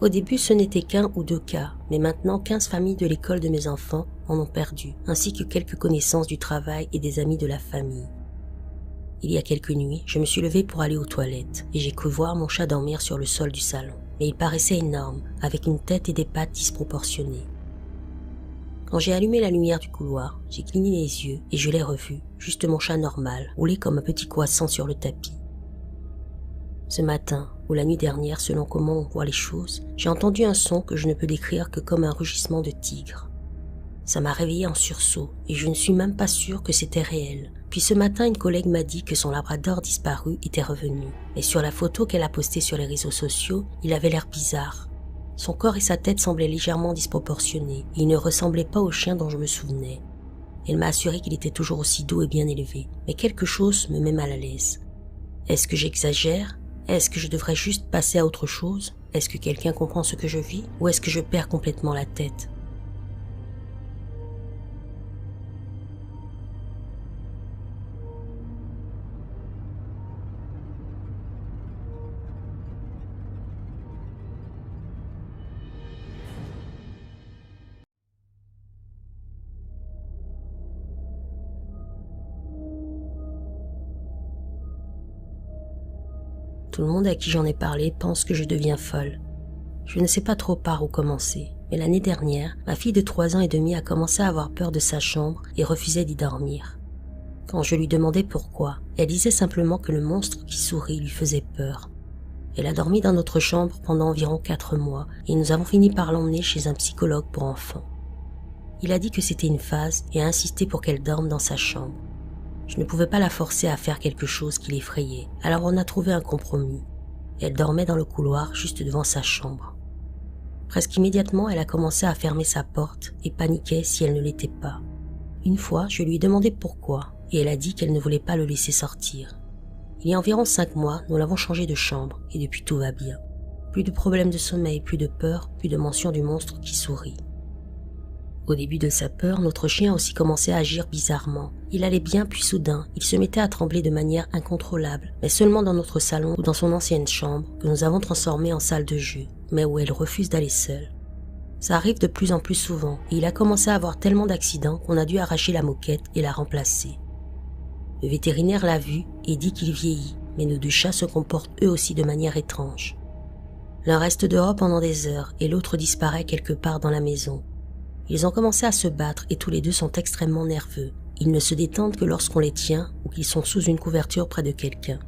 Au début, ce n'était qu'un ou 2 cas, mais maintenant 15 familles de l'école de mes enfants en ont perdu, ainsi que quelques connaissances du travail et des amis de la famille. Il y a quelques nuits, je me suis levée pour aller aux toilettes et j'ai cru voir mon chat dormir sur le sol du salon, mais il paraissait énorme, avec une tête et des pattes disproportionnées. Quand j'ai allumé la lumière du couloir, j'ai cligné les yeux et je l'ai revu, juste mon chat normal, roulé comme un petit croissant sur le tapis. Ce matin, ou la nuit dernière selon comment on voit les choses, j'ai entendu un son que je ne peux décrire que comme un rugissement de tigre. Ça m'a réveillée en sursaut et je ne suis même pas sûre que c'était réel. Puis ce matin, une collègue m'a dit que son labrador disparu était revenu. Et sur la photo qu'elle a postée sur les réseaux sociaux, il avait l'air bizarre. Son corps et sa tête semblaient légèrement disproportionnés et il ne ressemblait pas au chien dont je me souvenais. Elle m'a assuré qu'il était toujours aussi doux et bien élevé, mais quelque chose me met mal à l'aise. Est-ce que j'exagère ? Est-ce que je devrais juste passer à autre chose ? Est-ce que quelqu'un comprend ce que je vis ? Ou est-ce que je perds complètement la tête ? Tout le monde à qui j'en ai parlé pense que je deviens folle. Je ne sais pas trop par où commencer, mais l'année dernière, ma fille de 3 ans et demi a commencé à avoir peur de sa chambre et refusait d'y dormir. Quand je lui demandais pourquoi, elle disait simplement que le monstre qui sourit lui faisait peur. Elle a dormi dans notre chambre pendant environ 4 mois et nous avons fini par l'emmener chez un psychologue pour enfants. Il a dit que c'était une phase et a insisté pour qu'elle dorme dans sa chambre. Je ne pouvais pas la forcer à faire quelque chose qui l'effrayait, alors on a trouvé un compromis. Elle dormait dans le couloir juste devant sa chambre. Presque immédiatement, elle a commencé à fermer sa porte et paniquait si elle ne l'était pas. Une fois, je lui ai demandé pourquoi et elle a dit qu'elle ne voulait pas le laisser sortir. Il y a environ 5 mois, nous l'avons changé de chambre et depuis tout va bien. Plus de problèmes de sommeil, plus de peur, plus de mention du monstre qui sourit. Au début de sa peur, notre chien a aussi commencé à agir bizarrement. Il allait bien puis soudain, il se mettait à trembler de manière incontrôlable, mais seulement dans notre salon ou dans son ancienne chambre que nous avons transformée en salle de jeu, mais où elle refuse d'aller seule. Ça arrive de plus en plus souvent et il a commencé à avoir tellement d'accidents qu'on a dû arracher la moquette et la remplacer. Le vétérinaire l'a vu et dit qu'il vieillit, mais nos 2 chats se comportent eux aussi de manière étrange. L'un reste dehors pendant des heures et l'autre disparaît quelque part dans la maison. Ils ont commencé à se battre et tous les 2 sont extrêmement nerveux. Ils ne se détendent que lorsqu'on les tient ou qu'ils sont sous une couverture près de quelqu'un.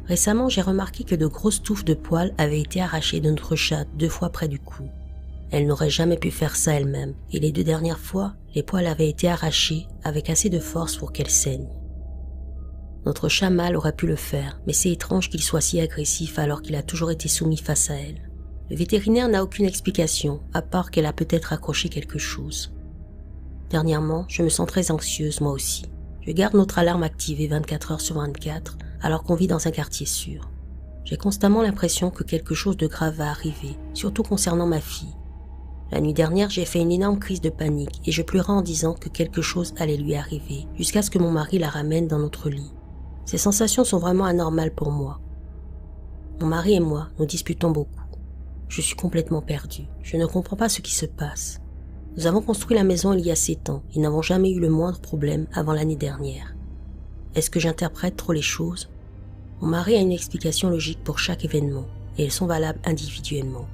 Récemment, j'ai remarqué que de grosses touffes de poils avaient été arrachées de notre chat 2 fois près du cou. Elle n'aurait jamais pu faire ça elle-même et les 2 dernières fois, les poils avaient été arrachés avec assez de force pour qu'elle saigne. Notre chat mâle aurait pu le faire, mais c'est étrange qu'il soit si agressif alors qu'il a toujours été soumis face à elle. Le vétérinaire n'a aucune explication, à part qu'elle a peut-être accroché quelque chose. Dernièrement, je me sens très anxieuse moi aussi. Je garde notre alarme activée 24 heures sur 24, alors qu'on vit dans un quartier sûr. J'ai constamment l'impression que quelque chose de grave va arriver, surtout concernant ma fille. La nuit dernière, j'ai fait une énorme crise de panique et je pleurais en disant que quelque chose allait lui arriver, jusqu'à ce que mon mari la ramène dans notre lit. Ces sensations sont vraiment anormales pour moi. Mon mari et moi, nous disputons beaucoup. Je suis complètement perdue. Je ne comprends pas ce qui se passe. Nous avons construit la maison il y a 7 ans et n'avons jamais eu le moindre problème avant l'année dernière. Est-ce que j'interprète trop les choses ? Mon mari a une explication logique pour chaque événement et elles sont valables individuellement.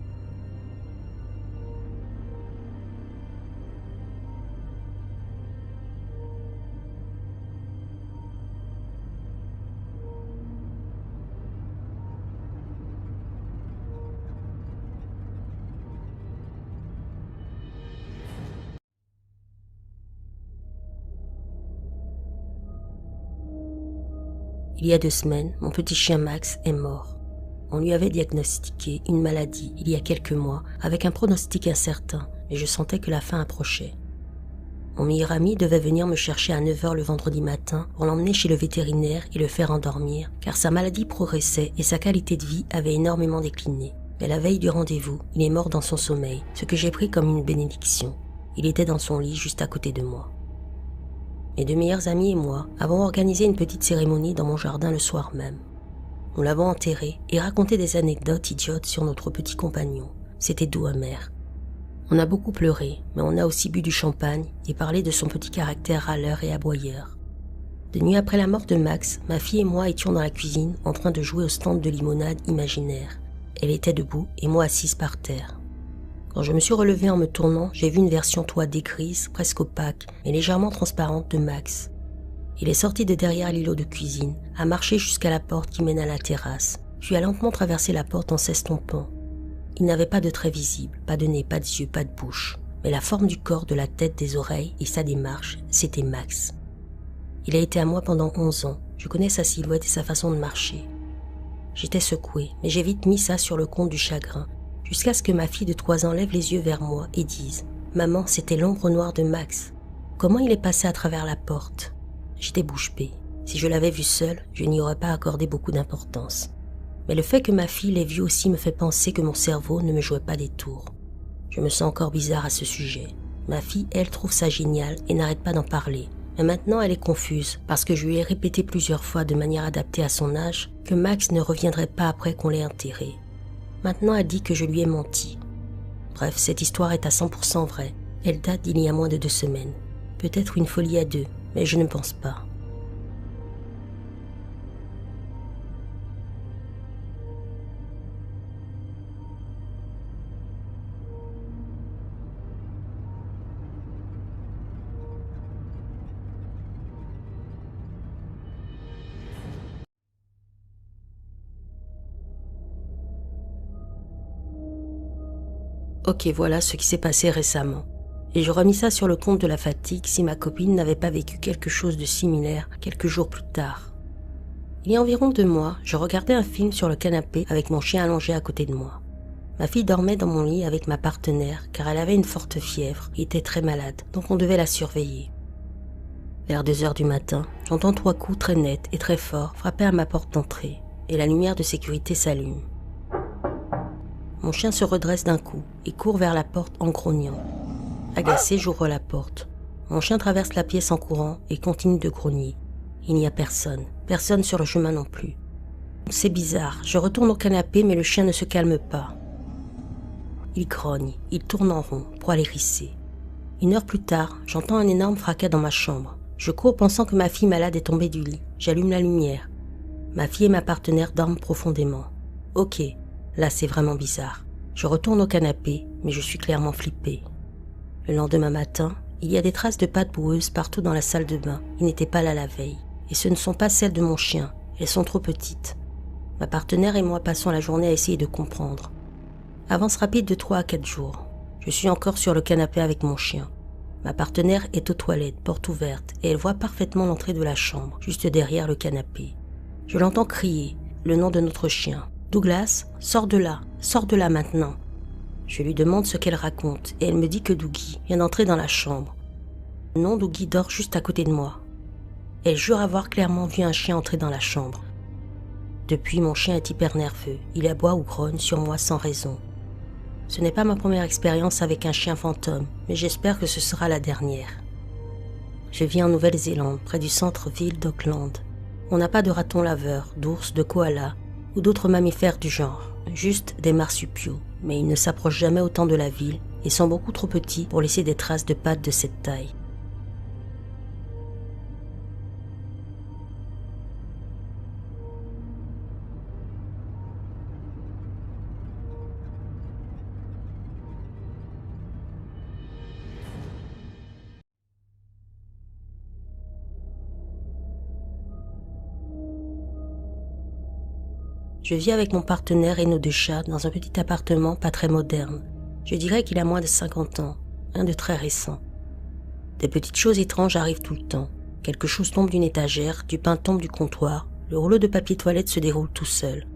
Il y a 2 semaines, mon petit chien Max est mort. On lui avait diagnostiqué une maladie il y a quelques mois avec un pronostic incertain, mais je sentais que la fin approchait. Mon meilleur ami devait venir me chercher à 9 heures le vendredi matin pour l'emmener chez le vétérinaire et le faire endormir, car sa maladie progressait et sa qualité de vie avait énormément décliné. Mais la veille du rendez-vous, il est mort dans son sommeil, ce que j'ai pris comme une bénédiction. Il était dans son lit juste à côté de moi. Mes deux meilleurs amis et moi avons organisé une petite cérémonie dans mon jardin le soir même. Nous l'avons enterré et raconté des anecdotes idiotes sur notre petit compagnon. C'était doux amer. On a beaucoup pleuré, mais on a aussi bu du champagne et parlé de son petit caractère râleur et aboyeur. De nuit après la mort de Max, ma fille et moi étions dans la cuisine en train de jouer au stand de limonade imaginaire. Elle était debout et moi assise par terre. Quand je me suis relevée en me tournant, j'ai vu une version toitée grise, presque opaque, mais légèrement transparente de Max. Il est sorti de derrière l'îlot de cuisine, a marché jusqu'à la porte qui mène à la terrasse, puis a lentement traversé la porte en s'estompant. Il n'avait pas de traits visibles, pas de nez, pas de yeux, pas de bouche, mais la forme du corps, de la tête, des oreilles et sa démarche, c'était Max. Il a été à moi pendant 11 ans, je connais sa silhouette et sa façon de marcher. J'étais secouée, mais j'ai vite mis ça sur le compte du chagrin, jusqu'à ce que ma fille de 3 ans lève les yeux vers moi et dise « Maman, c'était l'ombre noire de Max. Comment il est passé à travers la porte ?» J'étais bouche bée. Si je l'avais vu seule, je n'y aurais pas accordé beaucoup d'importance. Mais le fait que ma fille l'ait vu aussi me fait penser que mon cerveau ne me jouait pas des tours. Je me sens encore bizarre à ce sujet. Ma fille, elle, trouve ça génial et n'arrête pas d'en parler. Mais maintenant, elle est confuse parce que je lui ai répété plusieurs fois de manière adaptée à son âge que Max ne reviendrait pas après qu'on l'ait enterré. Maintenant, elle dit que je lui ai menti. Bref, cette histoire est à 100% vraie. Elle date d'il y a moins de 2 semaines. Peut-être une folie à 2, mais je ne pense pas. Ok, voilà ce qui s'est passé récemment. Et je remis ça sur le compte de la fatigue si ma copine n'avait pas vécu quelque chose de similaire quelques jours plus tard. Il y a environ 2 mois, je regardais un film sur le canapé avec mon chien allongé à côté de moi. Ma fille dormait dans mon lit avec ma partenaire car elle avait une forte fièvre et était très malade, donc on devait la surveiller. Vers 2 heures du matin, j'entends 3 coups très nets et très forts frapper à ma porte d'entrée et la lumière de sécurité s'allume. Mon chien se redresse d'un coup et court vers la porte en grognant. Agacé, j'ouvre la porte. Mon chien traverse la pièce en courant et continue de grogner. Il n'y a personne, personne sur le chemin non plus. C'est bizarre, je retourne au canapé mais le chien ne se calme pas. Il grogne, il tourne en rond pour aller risser. 1 heure plus tard, j'entends un énorme fracas dans ma chambre. Je cours pensant que ma fille malade est tombée du lit. J'allume la lumière. Ma fille et ma partenaire dorment profondément. Ok, là c'est vraiment bizarre. Je retourne au canapé, mais je suis clairement flippée. Le lendemain matin, il y a des traces de pâtes boueuses partout dans la salle de bain. Il n'était pas là la veille. Et ce ne sont pas celles de mon chien. Elles sont trop petites. Ma partenaire et moi passons la journée à essayer de comprendre. Avance rapide de 3 à 4 jours. Je suis encore sur le canapé avec mon chien. Ma partenaire est aux toilettes, porte ouverte, et elle voit parfaitement l'entrée de la chambre, juste derrière le canapé. Je l'entends crier, le nom de notre chien. « Douglas, sors de là maintenant !» Je lui demande ce qu'elle raconte, et elle me dit que Dougie vient d'entrer dans la chambre. Non, Dougie dort juste à côté de moi. Elle jure avoir clairement vu un chien entrer dans la chambre. Depuis, mon chien est hyper nerveux. Il aboie ou grogne sur moi sans raison. Ce n'est pas ma première expérience avec un chien fantôme, mais j'espère que ce sera la dernière. Je vis en Nouvelle-Zélande, près du centre-ville d'Auckland. On n'a pas de ratons laveurs, d'ours, de koalas ou d'autres mammifères du genre, juste des marsupiaux, mais ils ne s'approchent jamais autant de la ville et sont beaucoup trop petits pour laisser des traces de pattes de cette taille. Je vis avec mon partenaire et nos 2 chats dans un petit appartement pas très moderne. Je dirais qu'il a moins de 50 ans, rien de très récent. Des petites choses étranges arrivent tout le temps. Quelque chose tombe d'une étagère, du pain tombe du comptoir, le rouleau de papier toilette se déroule tout seul.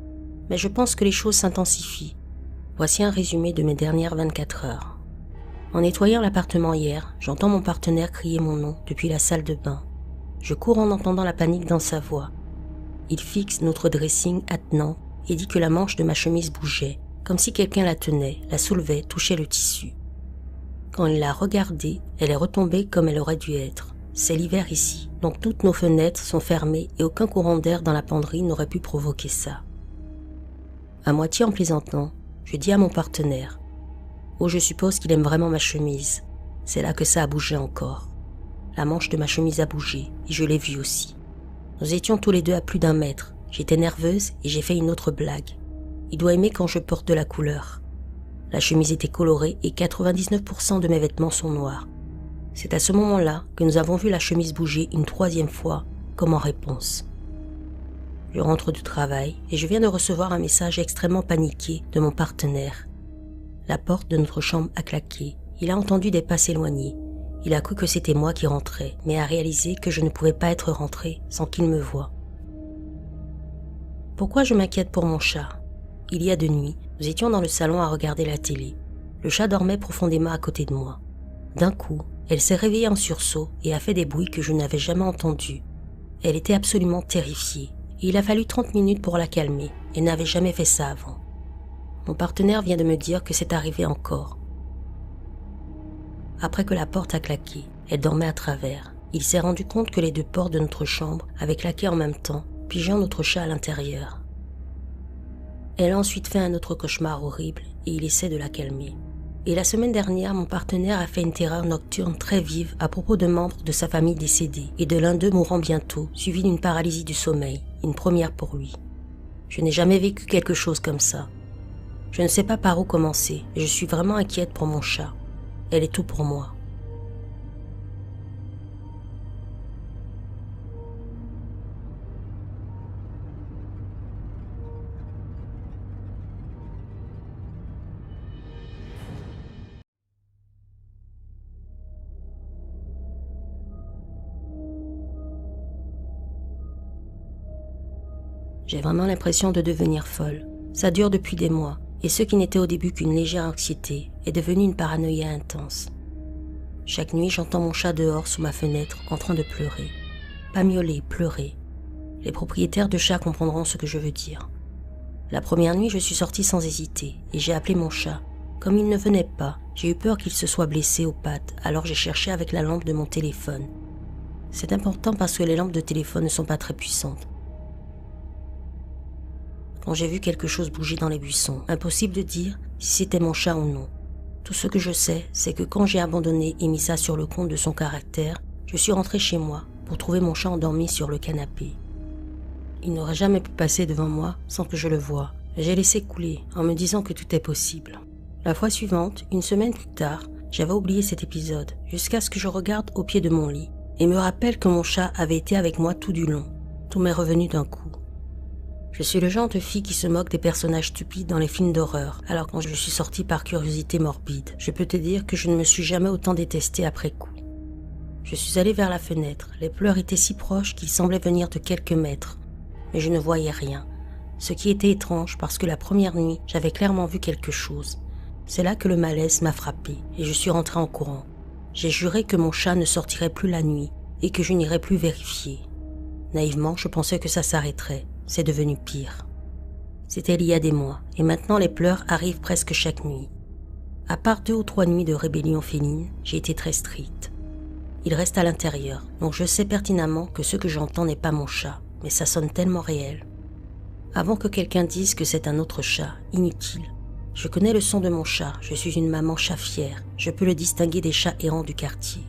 Mais je pense que les choses s'intensifient. Voici un résumé de mes dernières 24 heures. En nettoyant l'appartement hier, j'entends mon partenaire crier mon nom depuis la salle de bain. Je cours en entendant la panique dans sa voix. Il fixe notre dressing attenant et dit que la manche de ma chemise bougeait, comme si quelqu'un la tenait, la soulevait, touchait le tissu. Quand il l'a regardée, elle est retombée comme elle aurait dû être. C'est l'hiver ici, donc toutes nos fenêtres sont fermées et aucun courant d'air dans la penderie n'aurait pu provoquer ça. À moitié en plaisantant, je dis à mon partenaire « Oh, je suppose qu'il aime vraiment ma chemise. » C'est là que ça a bougé encore. La manche de ma chemise a bougé et je l'ai vue aussi. Nous étions tous les deux à plus d'1 mètre. J'étais nerveuse et j'ai fait une autre blague. Il doit aimer quand je porte de la couleur. La chemise était colorée et 99% de mes vêtements sont noirs. C'est à ce moment-là que nous avons vu la chemise bouger une 3e fois, comme en réponse. Je rentre du travail et je viens de recevoir un message extrêmement paniqué de mon partenaire. La porte de notre chambre a claqué. Il a entendu des pas s'éloigner. Il a cru que c'était moi qui rentrais, mais a réalisé que je ne pouvais pas être rentrée sans qu'il me voie. Pourquoi je m'inquiète pour mon chat ? Il y a 2 nuits, nous étions dans le salon à regarder la télé. Le chat dormait profondément à côté de moi. D'un coup, elle s'est réveillée en sursaut et a fait des bruits que je n'avais jamais entendus. Elle était absolument terrifiée. Et il a fallu 30 minutes pour la calmer et n'avait jamais fait ça avant. Mon partenaire vient de me dire que c'est arrivé encore. Après que la porte a claqué, elle dormait à travers. Il s'est rendu compte que les 2 portes de notre chambre avaient claqué en même temps, pigeant notre chat à l'intérieur. Elle a ensuite fait un autre cauchemar horrible et il essaie de la calmer. Et la semaine dernière, mon partenaire a fait une terreur nocturne très vive à propos de membres de sa famille décédés et de l'un d'eux mourant bientôt, suivi d'une paralysie du sommeil, une première pour lui. Je n'ai jamais vécu quelque chose comme ça. Je ne sais pas par où commencer et je suis vraiment inquiète pour mon chat. Elle est tout pour moi. J'ai vraiment l'impression de devenir folle. Ça dure depuis des mois, et ce qui n'était au début qu'une légère anxiété est devenu une paranoïa intense. Chaque nuit, j'entends mon chat dehors sous ma fenêtre en train de pleurer. Pas miauler, pleurer. Les propriétaires de chats comprendront ce que je veux dire. La première nuit, je suis sortie sans hésiter, et j'ai appelé mon chat. Comme il ne venait pas, j'ai eu peur qu'il se soit blessé aux pattes, alors j'ai cherché avec la lampe de mon téléphone. C'est important parce que les lampes de téléphone ne sont pas très puissantes. Quand j'ai vu quelque chose bouger dans les buissons, impossible de dire si c'était mon chat ou non. Tout ce que je sais, c'est que quand j'ai abandonné et mis ça sur le compte de son caractère, je suis rentrée chez moi pour trouver mon chat endormi sur le canapé. Il n'aurait jamais pu passer devant moi sans que je le voie. J'ai laissé couler en me disant que tout est possible. La fois suivante, une semaine plus tard, j'avais oublié cet épisode jusqu'à ce que je regarde au pied de mon lit et me rappelle que mon chat avait été avec moi tout du long. Tout m'est revenu d'un coup. Je suis le genre de fille qui se moque des personnages stupides dans les films d'horreur, alors quand je suis sortie par curiosité morbide, je peux te dire que je ne me suis jamais autant détestée après coup. Je suis allée vers la fenêtre, les pleurs étaient si proches qu'ils semblaient venir de quelques mètres, mais je ne voyais rien, ce qui était étrange parce que la première nuit, j'avais clairement vu quelque chose. C'est là que le malaise m'a frappée et je suis rentrée en courant. J'ai juré que mon chat ne sortirait plus la nuit et que je n'irais plus vérifier. Naïvement, je pensais que ça s'arrêterait. C'est devenu pire. C'était il y a des mois, et maintenant les pleurs arrivent presque chaque nuit. À part 2 ou 3 nuits de rébellion féline, j'ai été très stricte. Il reste à l'intérieur, donc je sais pertinemment que ce que j'entends n'est pas mon chat, mais ça sonne tellement réel. Avant que quelqu'un dise que c'est un autre chat, inutile. Je connais le son de mon chat, je suis une maman chat fière, je peux le distinguer des chats errants du quartier.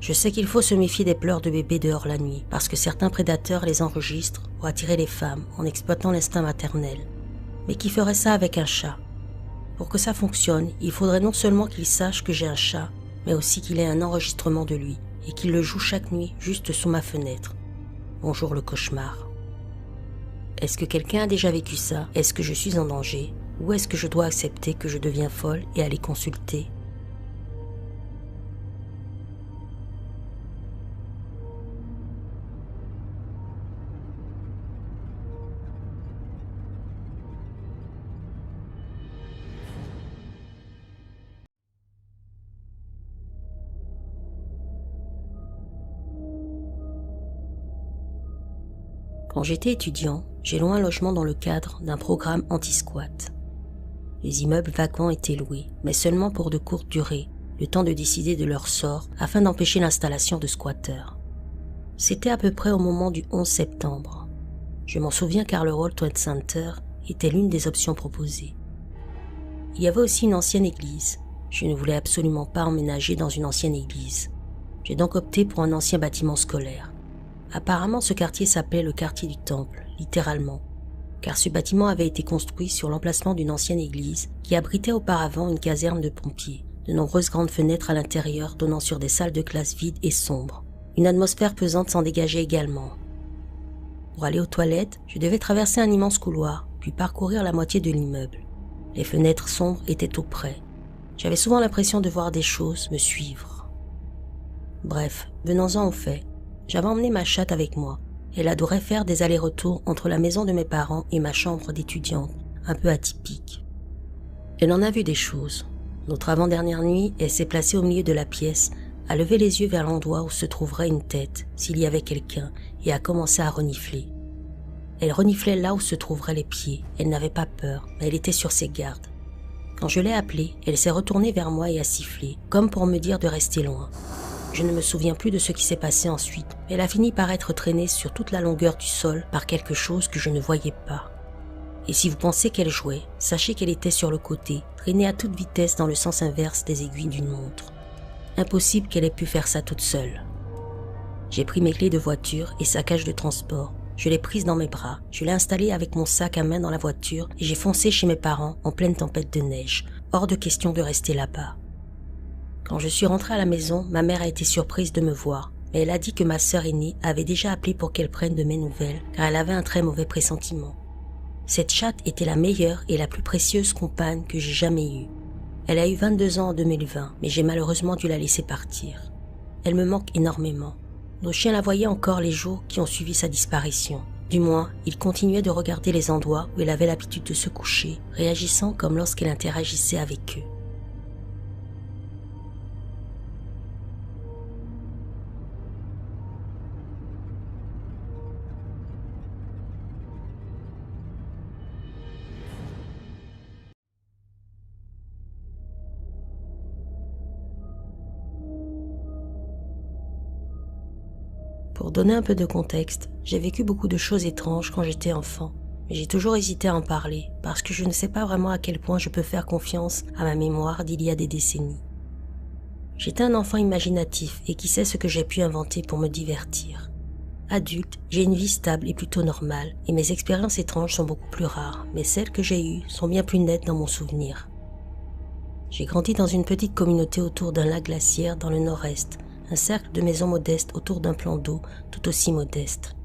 Je sais qu'il faut se méfier des pleurs de bébés dehors la nuit, parce que certains prédateurs les enregistrent pour attirer les femmes en exploitant l'instinct maternel. Mais qui ferait ça avec un chat ? Pour que ça fonctionne, il faudrait non seulement qu'il sache que j'ai un chat, mais aussi qu'il ait un enregistrement de lui, et qu'il le joue chaque nuit juste sous ma fenêtre. Bonjour le cauchemar. Est-ce que quelqu'un a déjà vécu ça ? Est-ce que je suis en danger ? Ou est-ce que je dois accepter que je deviens folle et aller consulter ? Quand j'étais étudiant, j'ai loué un logement dans le cadre d'un programme anti-squat. Les immeubles vacants étaient loués, mais seulement pour de courtes durées, le temps de décider de leur sort afin d'empêcher l'installation de squatteurs. C'était à peu près au moment du 11 septembre. Je m'en souviens car le World Trade Center était l'une des options proposées. Il y avait aussi une ancienne église. Je ne voulais absolument pas emménager dans une ancienne église. J'ai donc opté pour un ancien bâtiment scolaire. Apparemment, ce quartier s'appelait le quartier du Temple, littéralement, car ce bâtiment avait été construit sur l'emplacement d'une ancienne église qui abritait auparavant une caserne de pompiers, de nombreuses grandes fenêtres à l'intérieur donnant sur des salles de classe vides et sombres. Une atmosphère pesante s'en dégageait également. Pour aller aux toilettes, je devais traverser un immense couloir, puis parcourir la moitié de l'immeuble. Les fenêtres sombres étaient tout près. J'avais souvent l'impression de voir des choses me suivre. Bref, venons-en au fait. J'avais emmené ma chatte avec moi. Elle adorait faire des allers-retours entre la maison de mes parents et ma chambre d'étudiante, un peu atypique. Elle en a vu des choses. Notre avant-dernière nuit, elle s'est placée au milieu de la pièce, a levé les yeux vers l'endroit où se trouverait une tête, s'il y avait quelqu'un, et a commencé à renifler. Elle reniflait là où se trouveraient les pieds. Elle n'avait pas peur, mais elle était sur ses gardes. Quand je l'ai appelée, elle s'est retournée vers moi et a sifflé, comme pour me dire de rester loin. Je ne me souviens plus de ce qui s'est passé ensuite, mais elle a fini par être traînée sur toute la longueur du sol par quelque chose que je ne voyais pas. Et si vous pensez qu'elle jouait, sachez qu'elle était sur le côté, traînée à toute vitesse dans le sens inverse des aiguilles d'une montre. Impossible qu'elle ait pu faire ça toute seule. J'ai pris mes clés de voiture et sa cage de transport. Je l'ai prise dans mes bras, je l'ai installée avec mon sac à main dans la voiture et j'ai foncé chez mes parents en pleine tempête de neige. Hors de question de rester là-bas. Quand je suis rentrée à la maison, ma mère a été surprise de me voir, mais elle a dit que ma sœur aînée avait déjà appelé pour qu'elle prenne de mes nouvelles, car elle avait un très mauvais pressentiment. Cette chatte était la meilleure et la plus précieuse compagne que j'ai jamais eue. Elle a eu 22 ans en 2020, mais j'ai malheureusement dû la laisser partir. Elle me manque énormément. Nos chiens la voyaient encore les jours qui ont suivi sa disparition. Du moins, ils continuaient de regarder les endroits où elle avait l'habitude de se coucher, réagissant comme lorsqu'elle interagissait avec eux. Pour donner un peu de contexte, j'ai vécu beaucoup de choses étranges quand j'étais enfant, mais j'ai toujours hésité à en parler parce que je ne sais pas vraiment à quel point je peux faire confiance à ma mémoire d'il y a des décennies. J'étais un enfant imaginatif et qui sait ce que j'ai pu inventer pour me divertir. Adulte, j'ai une vie stable et plutôt normale et mes expériences étranges sont beaucoup plus rares, mais celles que j'ai eues sont bien plus nettes dans mon souvenir. J'ai grandi dans une petite communauté autour d'un lac glaciaire dans le nord-est, un cercle de maisons modestes autour d'un plan d'eau tout aussi modeste.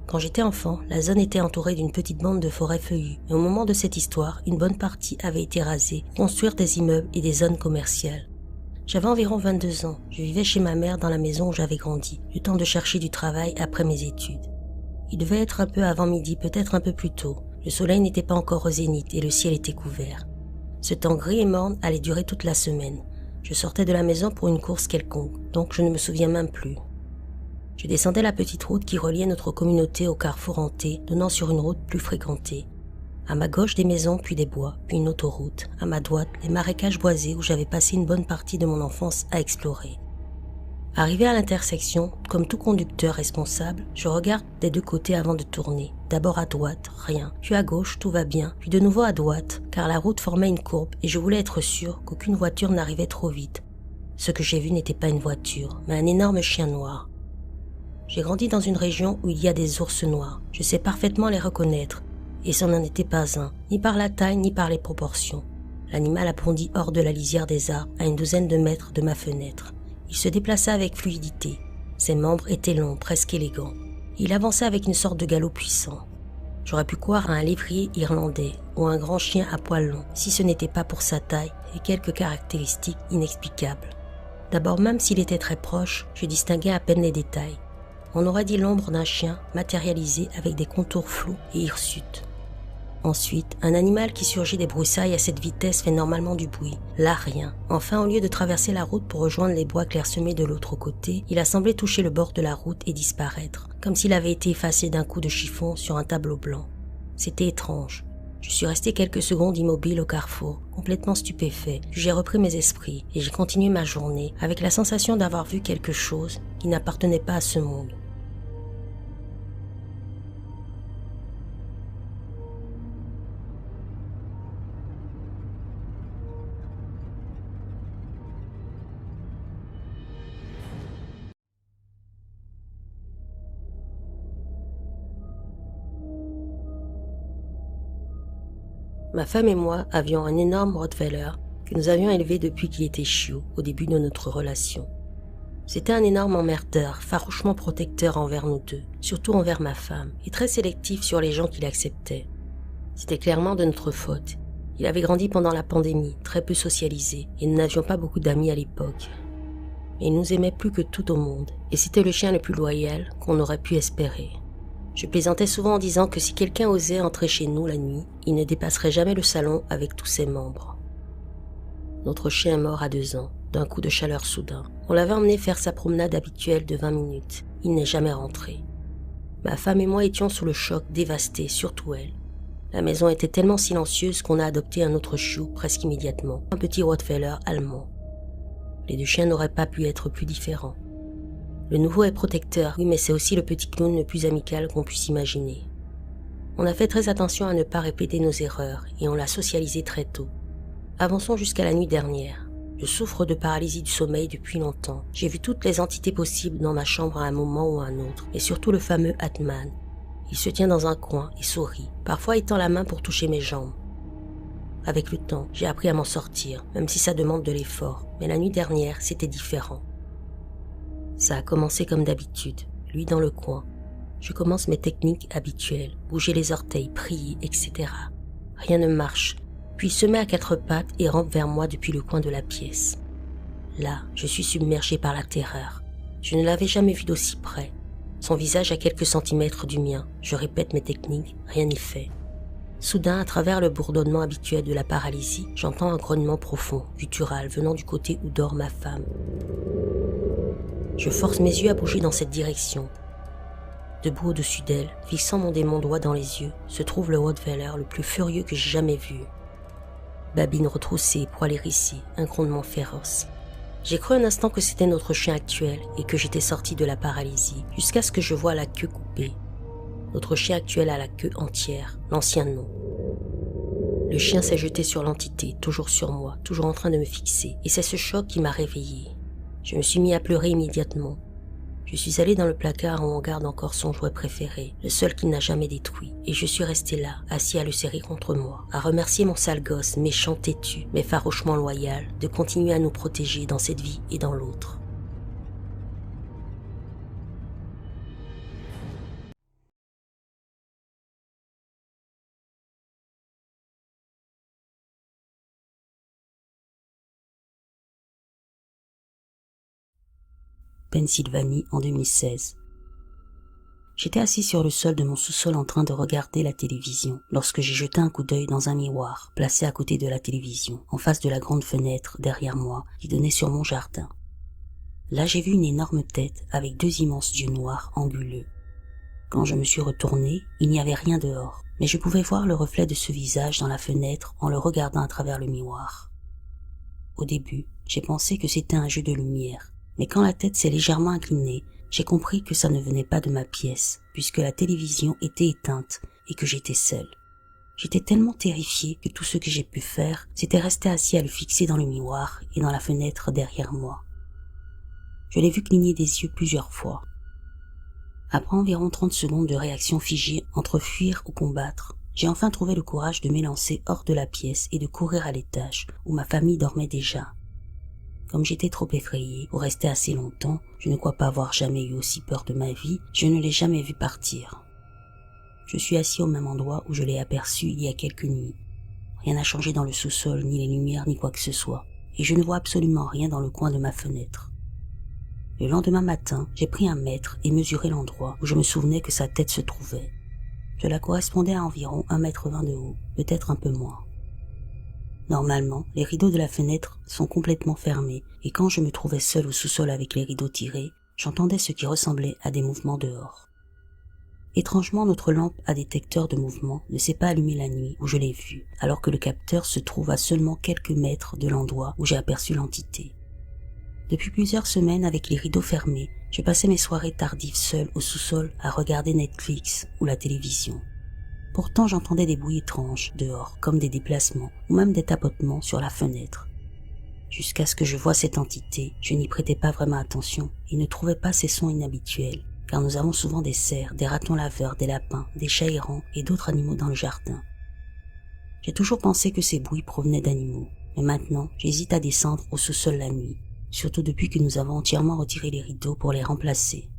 Quand j'étais enfant, la zone était entourée d'une petite bande de forêts feuillues, mais au moment de cette histoire, une bonne partie avait été rasée pour construire des immeubles et des zones commerciales. J'avais environ 22 ans, je vivais chez ma mère dans la maison où j'avais grandi, le temps de chercher du travail après mes études. Il devait être un peu avant midi, peut-être un peu plus tôt. Le soleil n'était pas encore au zénith et le ciel était couvert. Ce temps gris et morne allait durer toute la semaine. Je sortais de la maison pour une course quelconque, donc je ne me souviens même plus. Je descendais la petite route qui reliait notre communauté au carrefour hanté, donnant sur une route plus fréquentée. À ma gauche, des maisons, puis des bois, puis une autoroute. À ma droite, les marécages boisés où j'avais passé une bonne partie de mon enfance à explorer. Arrivé à l'intersection, comme tout conducteur responsable, je regarde des deux côtés avant de tourner. D'abord à droite, rien, puis à gauche, tout va bien, puis de nouveau à droite, car la route formait une courbe et je voulais être sûr qu'aucune voiture n'arrivait trop vite. Ce que j'ai vu n'était pas une voiture, mais un énorme chien noir. J'ai grandi dans une région où il y a des ours noirs. Je sais parfaitement les reconnaître, et ce n'en était pas un, ni par la taille ni par les proportions. L'animal a bondi hors de la lisière des arbres à une douzaine de mètres de ma fenêtre. Il se déplaça avec fluidité. Ses membres étaient longs, presque élégants. Il avançait avec une sorte de galop puissant. J'aurais pu croire à un lévrier irlandais ou un grand chien à poils longs, si ce n'était pas pour sa taille et quelques caractéristiques inexplicables. D'abord, même s'il était très proche, je distinguais à peine les détails. On aurait dit l'ombre d'un chien matérialisé avec des contours flous et hirsutes. Ensuite, un animal qui surgit des broussailles à cette vitesse fait normalement du bruit. Là, rien. Enfin, au lieu de traverser la route pour rejoindre les bois clairsemés de l'autre côté, il a semblé toucher le bord de la route et disparaître, comme s'il avait été effacé d'un coup de chiffon sur un tableau blanc. C'était étrange. Je suis resté quelques secondes immobile au carrefour, complètement stupéfait, puis j'ai repris mes esprits et j'ai continué ma journée avec la sensation d'avoir vu quelque chose qui n'appartenait pas à ce monde. Ma femme et moi avions un énorme Rottweiler que nous avions élevé depuis qu'il était chiot au début de notre relation. C'était un énorme emmerdeur, farouchement protecteur envers nous deux, surtout envers ma femme, et très sélectif sur les gens qu'il acceptait. C'était clairement de notre faute. Il avait grandi pendant la pandémie, très peu socialisé, et nous n'avions pas beaucoup d'amis à l'époque. Mais il nous aimait plus que tout au monde, et c'était le chien le plus loyal qu'on aurait pu espérer. Je plaisantais souvent en disant que si quelqu'un osait entrer chez nous la nuit, il ne dépasserait jamais le salon avec tous ses membres. Notre chien est mort à 2 ans, d'un coup de chaleur soudain. On l'avait emmené faire sa promenade habituelle de 20 minutes. Il n'est jamais rentré. Ma femme et moi étions sous le choc, dévastés, surtout elle. La maison était tellement silencieuse qu'on a adopté un autre chiot presque immédiatement, un petit Rottweiler allemand. Les deux chiens n'auraient pas pu être plus différents. Le nouveau est protecteur, oui, mais c'est aussi le petit clown le plus amical qu'on puisse imaginer. On a fait très attention à ne pas répéter nos erreurs et on l'a socialisé très tôt. Avançons jusqu'à la nuit dernière. Je souffre de paralysie du sommeil depuis longtemps. J'ai vu toutes les entités possibles dans ma chambre à un moment ou à un autre, et surtout le fameux Atman. Il se tient dans un coin et sourit, parfois étend la main pour toucher mes jambes. Avec le temps, j'ai appris à m'en sortir, même si ça demande de l'effort, mais la nuit dernière, c'était différent. Ça a commencé comme d'habitude, lui dans le coin. Je commence mes techniques habituelles, bouger les orteils, prier, etc. Rien ne marche, puis il se met à 4 pattes et rampe vers moi depuis le coin de la pièce. Là, je suis submergé par la terreur. Je ne l'avais jamais vu d'aussi près. Son visage à quelques centimètres du mien. Je répète mes techniques, rien n'y fait. Soudain, à travers le bourdonnement habituel de la paralysie, j'entends un grognement profond, guttural, venant du côté où dort ma femme. Je force mes yeux à bouger dans cette direction. Debout au-dessus d'elle, fixant mon démon doigt dans les yeux, se trouve le Rottweiler le plus furieux que j'ai jamais vu. Babine retroussée, poils hérissés, un grondement féroce. J'ai cru un instant que c'était notre chien actuel et que j'étais sorti de la paralysie, jusqu'à ce que je voie la queue coupée. Notre chien actuel a la queue entière, l'ancien non. Le chien s'est jeté sur l'entité, toujours sur moi, toujours en train de me fixer, et c'est ce choc qui m'a réveillée. Je me suis mis à pleurer immédiatement. Je suis allé dans le placard où on garde encore son jouet préféré, le seul qu'il n'a jamais détruit, et je suis resté là, assis à le serrer contre moi, à remercier mon sale gosse, méchant, têtu, mais farouchement loyal, de continuer à nous protéger dans cette vie et dans l'autre. Pennsylvanie en 2016. J'étais assis sur le sol de mon sous-sol en train de regarder la télévision lorsque j'ai jeté un coup d'œil dans un miroir placé à côté de la télévision, en face de la grande fenêtre derrière moi qui donnait sur mon jardin. Là, j'ai vu une énorme tête avec 2 immenses yeux noirs anguleux. Quand je me suis retourné, il n'y avait rien dehors, mais je pouvais voir le reflet de ce visage dans la fenêtre en le regardant à travers le miroir. Au début, j'ai pensé que c'était un jeu de lumière. Mais quand la tête s'est légèrement inclinée, j'ai compris que ça ne venait pas de ma pièce, puisque la télévision était éteinte et que j'étais seul. J'étais tellement terrifié que tout ce que j'ai pu faire, c'était rester assis à le fixer dans le miroir et dans la fenêtre derrière moi. Je l'ai vu cligner des yeux plusieurs fois. Après environ 30 secondes de réaction figée entre fuir ou combattre, j'ai enfin trouvé le courage de m'élancer hors de la pièce et de courir à l'étage, où ma famille dormait déjà. Comme j'étais trop effrayé pour rester assez longtemps, je ne crois pas avoir jamais eu aussi peur de ma vie, je ne l'ai jamais vu partir. Je suis assis au même endroit où je l'ai aperçu il y a quelques nuits. Rien n'a changé dans le sous-sol, ni les lumières, ni quoi que ce soit, et je ne vois absolument rien dans le coin de ma fenêtre. Le lendemain matin, j'ai pris un mètre et mesuré l'endroit où je me souvenais que sa tête se trouvait. Cela correspondait à environ 1,20 m de haut, peut-être un peu moins. Normalement, les rideaux de la fenêtre sont complètement fermés et quand je me trouvais seul au sous-sol avec les rideaux tirés, j'entendais ce qui ressemblait à des mouvements dehors. Étrangement, notre lampe à détecteur de mouvement ne s'est pas allumée la nuit où je l'ai vue, alors que le capteur se trouve à seulement quelques mètres de l'endroit où j'ai aperçu l'entité. Depuis plusieurs semaines, avec les rideaux fermés, je passais mes soirées tardives seule au sous-sol à regarder Netflix ou la télévision. Pourtant, j'entendais des bruits étranges dehors, comme des déplacements ou même des tapotements sur la fenêtre. Jusqu'à ce que je voie cette entité, je n'y prêtais pas vraiment attention et ne trouvais pas ces sons inhabituels, car nous avons souvent des cerfs, des ratons laveurs, des lapins, des chats errants et d'autres animaux dans le jardin. J'ai toujours pensé que ces bruits provenaient d'animaux, mais maintenant, j'hésite à descendre au sous-sol la nuit, surtout depuis que nous avons entièrement retiré les rideaux pour les remplacer.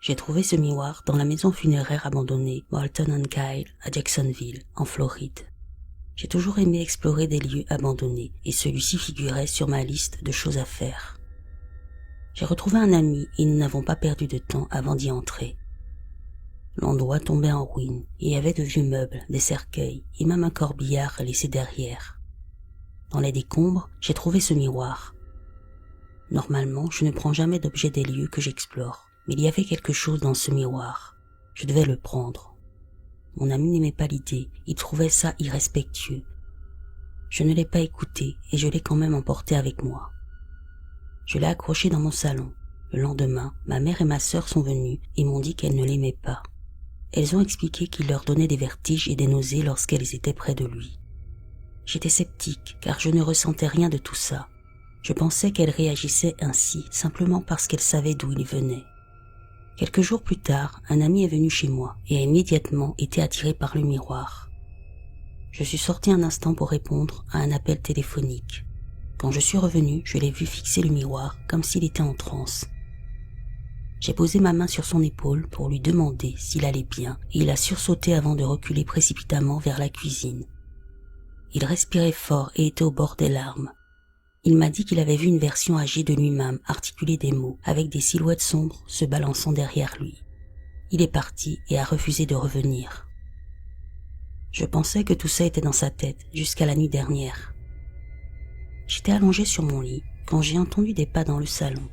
J'ai trouvé ce miroir dans la maison funéraire abandonnée Walton on Kyle à Jacksonville, en Floride. J'ai toujours aimé explorer des lieux abandonnés et celui-ci figurait sur ma liste de choses à faire. J'ai retrouvé un ami et nous n'avons pas perdu de temps avant d'y entrer. L'endroit tombait en ruine et il y avait de vieux meubles, des cercueils et même un corbillard laissé derrière. Dans les décombres, j'ai trouvé ce miroir. Normalement, je ne prends jamais d'objets des lieux que j'explore. Mais il y avait quelque chose dans ce miroir. Je devais le prendre. Mon ami n'aimait pas l'idée, il trouvait ça irrespectueux. Je ne l'ai pas écouté et je l'ai quand même emporté avec moi. Je l'ai accroché dans mon salon. Le lendemain, ma mère et ma sœur sont venues et m'ont dit qu'elles ne l'aimaient pas. Elles ont expliqué qu'il leur donnait des vertiges et des nausées lorsqu'elles étaient près de lui. J'étais sceptique car je ne ressentais rien de tout ça. Je pensais qu'elles réagissaient ainsi simplement parce qu'elles savaient d'où il venait. Quelques jours plus tard, un ami est venu chez moi et a immédiatement été attiré par le miroir. Je suis sorti un instant pour répondre à un appel téléphonique. Quand je suis revenu, je l'ai vu fixer le miroir comme s'il était en transe. J'ai posé ma main sur son épaule pour lui demander s'il allait bien et il a sursauté avant de reculer précipitamment vers la cuisine. Il respirait fort et était au bord des larmes. Il m'a dit qu'il avait vu une version âgée de lui-même articuler des mots avec des silhouettes sombres se balançant derrière lui. Il est parti et a refusé de revenir. Je pensais que tout ça était dans sa tête jusqu'à la nuit dernière. J'étais allongé sur mon lit quand j'ai entendu des pas dans le salon.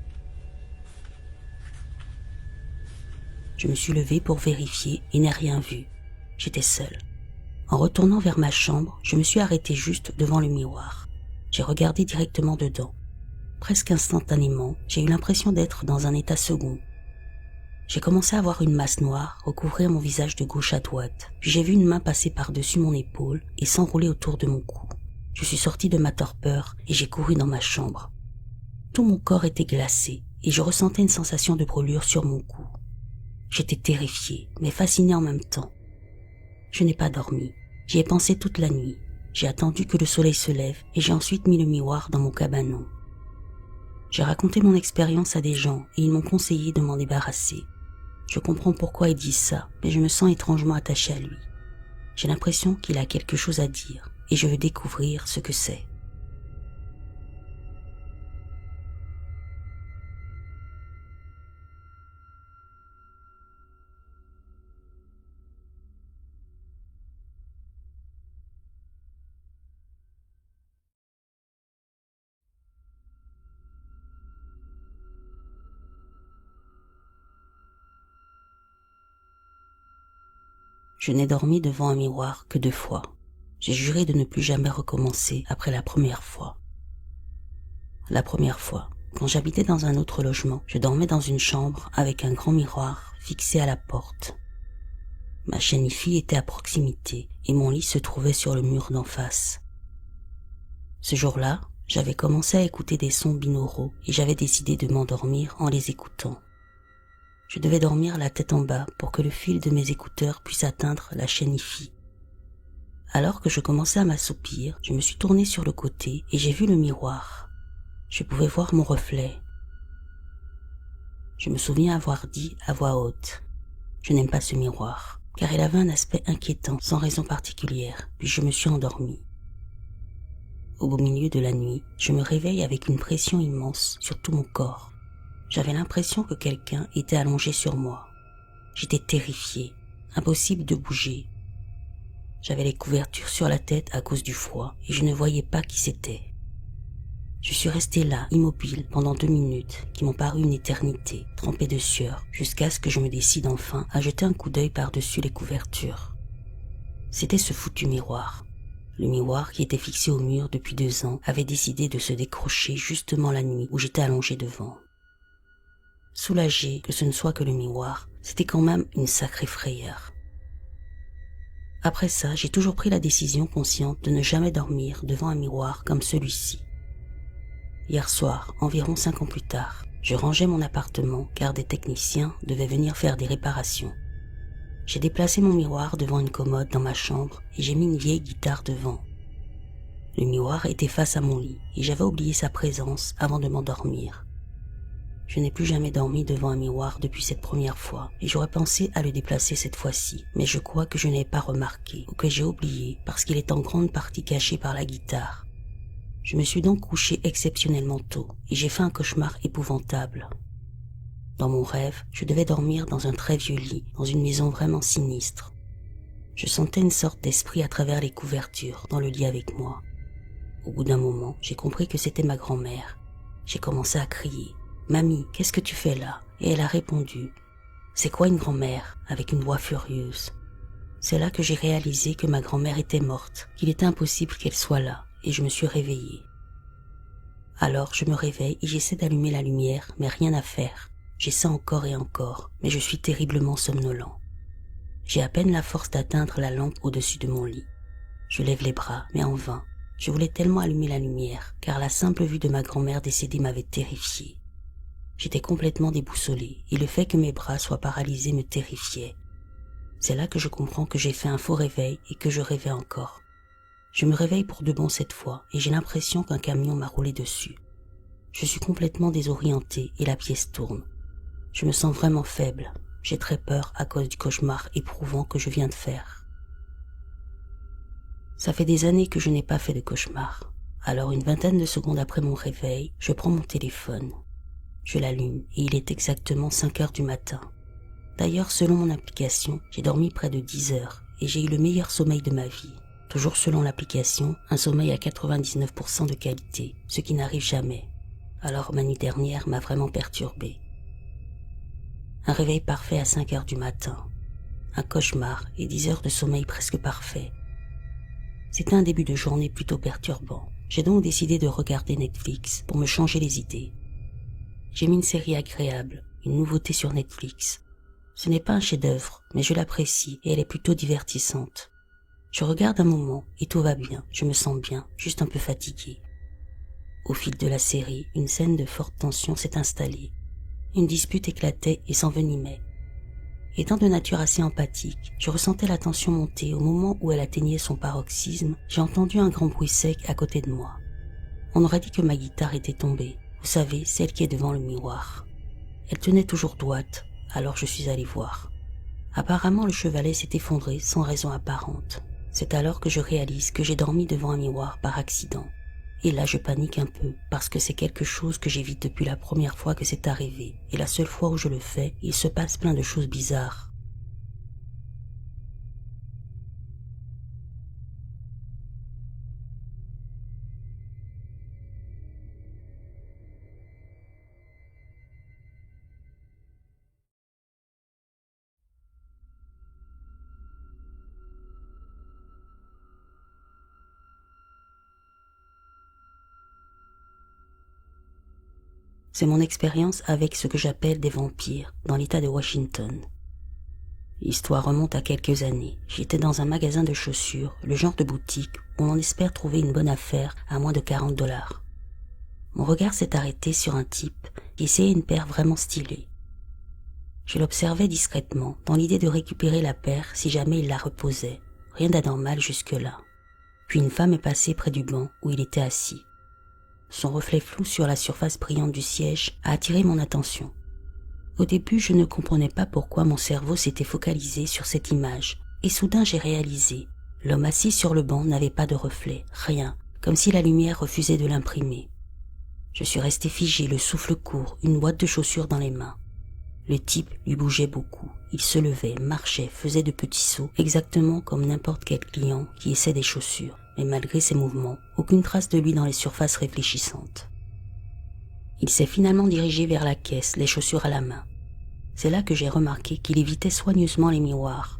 Je me suis levé pour vérifier et n'ai rien vu. J'étais seul. En retournant vers ma chambre, je me suis arrêté juste devant le miroir. J'ai regardé directement dedans. Presque instantanément, j'ai eu l'impression d'être dans un état second. J'ai commencé à voir une masse noire recouvrir mon visage de gauche à droite, puis j'ai vu une main passer par-dessus mon épaule et s'enrouler autour de mon cou. Je suis sorti de ma torpeur et j'ai couru dans ma chambre. Tout mon corps était glacé et je ressentais une sensation de brûlure sur mon cou. J'étais terrifié, mais fasciné en même temps. Je n'ai pas dormi. J'y ai pensé toute la nuit. J'ai attendu que le soleil se lève et j'ai ensuite mis le miroir dans mon cabanon. J'ai raconté mon expérience à des gens et ils m'ont conseillé de m'en débarrasser. Je comprends pourquoi ils disent ça, mais je me sens étrangement attaché à lui. J'ai l'impression qu'il a quelque chose à dire et je veux découvrir ce que c'est. Je n'ai dormi devant un miroir que 2 fois. J'ai juré de ne plus jamais recommencer après la première fois. La première fois, quand j'habitais dans un autre logement, je dormais dans une chambre avec un grand miroir fixé à la porte. Ma chaîne IFI était à proximité et mon lit se trouvait sur le mur d'en face. Ce jour-là, j'avais commencé à écouter des sons binauraux et j'avais décidé de m'endormir en les écoutant. Je devais dormir la tête en bas pour que le fil de mes écouteurs puisse atteindre la chaîne IFI. Alors que je commençais à m'assoupir, je me suis tourné sur le côté et j'ai vu le miroir. Je pouvais voir mon reflet. Je me souviens avoir dit à voix haute « Je n'aime pas ce miroir », car il avait un aspect inquiétant sans raison particulière, puis je me suis endormi. Au beau milieu de la nuit, je me réveille avec une pression immense sur tout mon corps. J'avais l'impression que quelqu'un était allongé sur moi. J'étais terrifiée, impossible de bouger. J'avais les couvertures sur la tête à cause du froid et je ne voyais pas qui c'était. Je suis restée là, immobile, pendant 2 minutes, qui m'ont paru une éternité, trempée de sueur, jusqu'à ce que je me décide enfin à jeter un coup d'œil par-dessus les couvertures. C'était ce foutu miroir. Le miroir qui était fixé au mur depuis 2 ans avait décidé de se décrocher justement la nuit où j'étais allongée devant. Soulagée que ce ne soit que le miroir, c'était quand même une sacrée frayeur. Après ça, j'ai toujours pris la décision consciente de ne jamais dormir devant un miroir comme celui-ci. Hier soir, environ 5 ans plus tard, je rangeais mon appartement car des techniciens devaient venir faire des réparations. J'ai déplacé mon miroir devant une commode dans ma chambre et j'ai mis une vieille guitare devant. Le miroir était face à mon lit et j'avais oublié sa présence avant de m'endormir. Je n'ai plus jamais dormi devant un miroir depuis cette première fois et j'aurais pensé à le déplacer cette fois-ci, mais je crois que je n'ai pas remarqué ou que j'ai oublié parce qu'il est en grande partie caché par la guitare. Je me suis donc couché exceptionnellement tôt et j'ai fait un cauchemar épouvantable. Dans mon rêve, je devais dormir dans un très vieux lit, dans une maison vraiment sinistre. Je sentais une sorte d'esprit à travers les couvertures, dans le lit avec moi. Au bout d'un moment, j'ai compris que c'était ma grand-mère. J'ai commencé à crier. « Mamie, qu'est-ce que tu fais là ?» Et elle a répondu « C'est quoi une grand-mère ?» avec une voix furieuse. C'est là que j'ai réalisé que ma grand-mère était morte, qu'il était impossible qu'elle soit là, et je me suis réveillée. Alors je me réveille et j'essaie d'allumer la lumière, mais rien à faire. J'essaie encore et encore, mais je suis terriblement somnolent. J'ai à peine la force d'atteindre la lampe au-dessus de mon lit. Je lève les bras, mais en vain. Je voulais tellement allumer la lumière, car la simple vue de ma grand-mère décédée m'avait terrifié. J'étais complètement déboussolé, et le fait que mes bras soient paralysés me terrifiait. C'est là que je comprends que j'ai fait un faux réveil et que je rêvais encore. Je me réveille pour de bon cette fois, et j'ai l'impression qu'un camion m'a roulé dessus. Je suis complètement désorienté et la pièce tourne. Je me sens vraiment faible. J'ai très peur à cause du cauchemar éprouvant que je viens de faire. Ça fait des années que je n'ai pas fait de cauchemar. Alors une vingtaine de secondes après mon réveil, je prends mon téléphone. Je l'allume et il est exactement 5 heures du matin. D'ailleurs, selon mon application, j'ai dormi près de 10 heures et j'ai eu le meilleur sommeil de ma vie. Toujours selon l'application, un sommeil à 99% de qualité, ce qui n'arrive jamais. Alors ma nuit dernière m'a vraiment perturbé. Un réveil parfait à 5 heures du matin. Un cauchemar et 10 heures de sommeil presque parfait. C'était un début de journée plutôt perturbant. J'ai donc décidé de regarder Netflix pour me changer les idées. J'ai mis une série agréable, une nouveauté sur Netflix. Ce n'est pas un chef-d'œuvre, mais je l'apprécie et elle est plutôt divertissante. Je regarde un moment et tout va bien, je me sens bien, juste un peu fatigué. Au fil de la série, une scène de forte tension s'est installée. Une dispute éclatait et s'envenimait. Étant de nature assez empathique, je ressentais la tension monter au moment où elle atteignait son paroxysme. J'ai entendu un grand bruit sec à côté de moi. On aurait dit que ma guitare était tombée. Vous savez, celle qui est devant le miroir. Elle tenait toujours droite, alors je suis allé voir. Apparemment, le chevalet s'est effondré sans raison apparente. C'est alors que je réalise que j'ai dormi devant un miroir par accident. Et là, je panique un peu, parce que c'est quelque chose que j'évite depuis la première fois que c'est arrivé. Et la seule fois où je le fais, il se passe plein de choses bizarres. C'est mon expérience avec ce que j'appelle des vampires dans l'état de Washington. L'histoire remonte à quelques années. J'étais dans un magasin de chaussures, le genre de boutique où l'on espère trouver une bonne affaire à moins de $40. Mon regard s'est arrêté sur un type qui essayait une paire vraiment stylée. Je l'observais discrètement, dans l'idée de récupérer la paire si jamais il la reposait. Rien d'anormal jusque-là. Puis une femme est passée près du banc où il était assis. Son reflet flou sur la surface brillante du siège a attiré mon attention. Au début, je ne comprenais pas pourquoi mon cerveau s'était focalisé sur cette image. Et soudain, j'ai réalisé. L'homme assis sur le banc n'avait pas de reflet, rien, comme si la lumière refusait de l'imprimer. Je suis resté figé, le souffle court, une boîte de chaussures dans les mains. Le type lui bougeait beaucoup. Il se levait, marchait, faisait de petits sauts, exactement comme n'importe quel client qui essaie des chaussures. Mais malgré ses mouvements, aucune trace de lui dans les surfaces réfléchissantes. Il s'est finalement dirigé vers la caisse, les chaussures à la main. C'est là que j'ai remarqué qu'il évitait soigneusement les miroirs.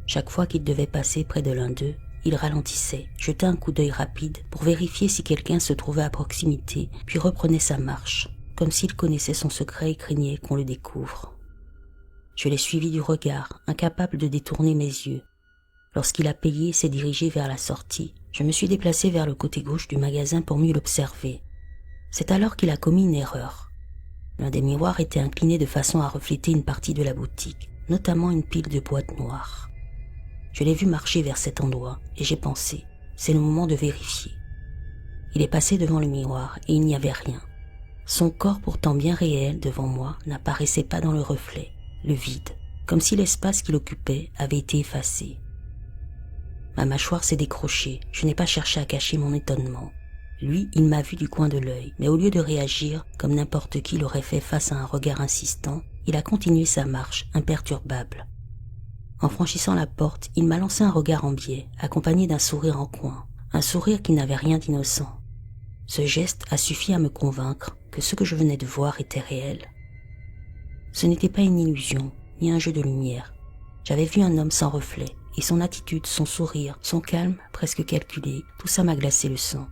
Chaque fois qu'il devait passer près de l'un d'eux, il ralentissait, jetait un coup d'œil rapide pour vérifier si quelqu'un se trouvait à proximité, puis reprenait sa marche, comme s'il connaissait son secret et craignait qu'on le découvre. Je l'ai suivi du regard, incapable de détourner mes yeux. Lorsqu'il a payé et s'est dirigé vers la sortie, je me suis déplacé vers le côté gauche du magasin pour mieux l'observer. C'est alors qu'il a commis une erreur. L'un des miroirs était incliné de façon à refléter une partie de la boutique, notamment une pile de boîtes noires. Je l'ai vu marcher vers cet endroit et j'ai pensé, c'est le moment de vérifier. Il est passé devant le miroir et il n'y avait rien. Son corps pourtant bien réel devant moi n'apparaissait pas dans le reflet, le vide, comme si l'espace qu'il occupait avait été effacé. Ma mâchoire s'est décrochée, je n'ai pas cherché à cacher mon étonnement. Lui, il m'a vu du coin de l'œil, mais au lieu de réagir, comme n'importe qui l'aurait fait face à un regard insistant, il a continué sa marche, imperturbable. En franchissant la porte, il m'a lancé un regard en biais, accompagné d'un sourire en coin, un sourire qui n'avait rien d'innocent. Ce geste a suffi à me convaincre que ce que je venais de voir était réel. Ce n'était pas une illusion, ni un jeu de lumière. J'avais vu un homme sans reflet, et son attitude, son sourire, son calme, presque calculé, tout ça m'a glacé le sang.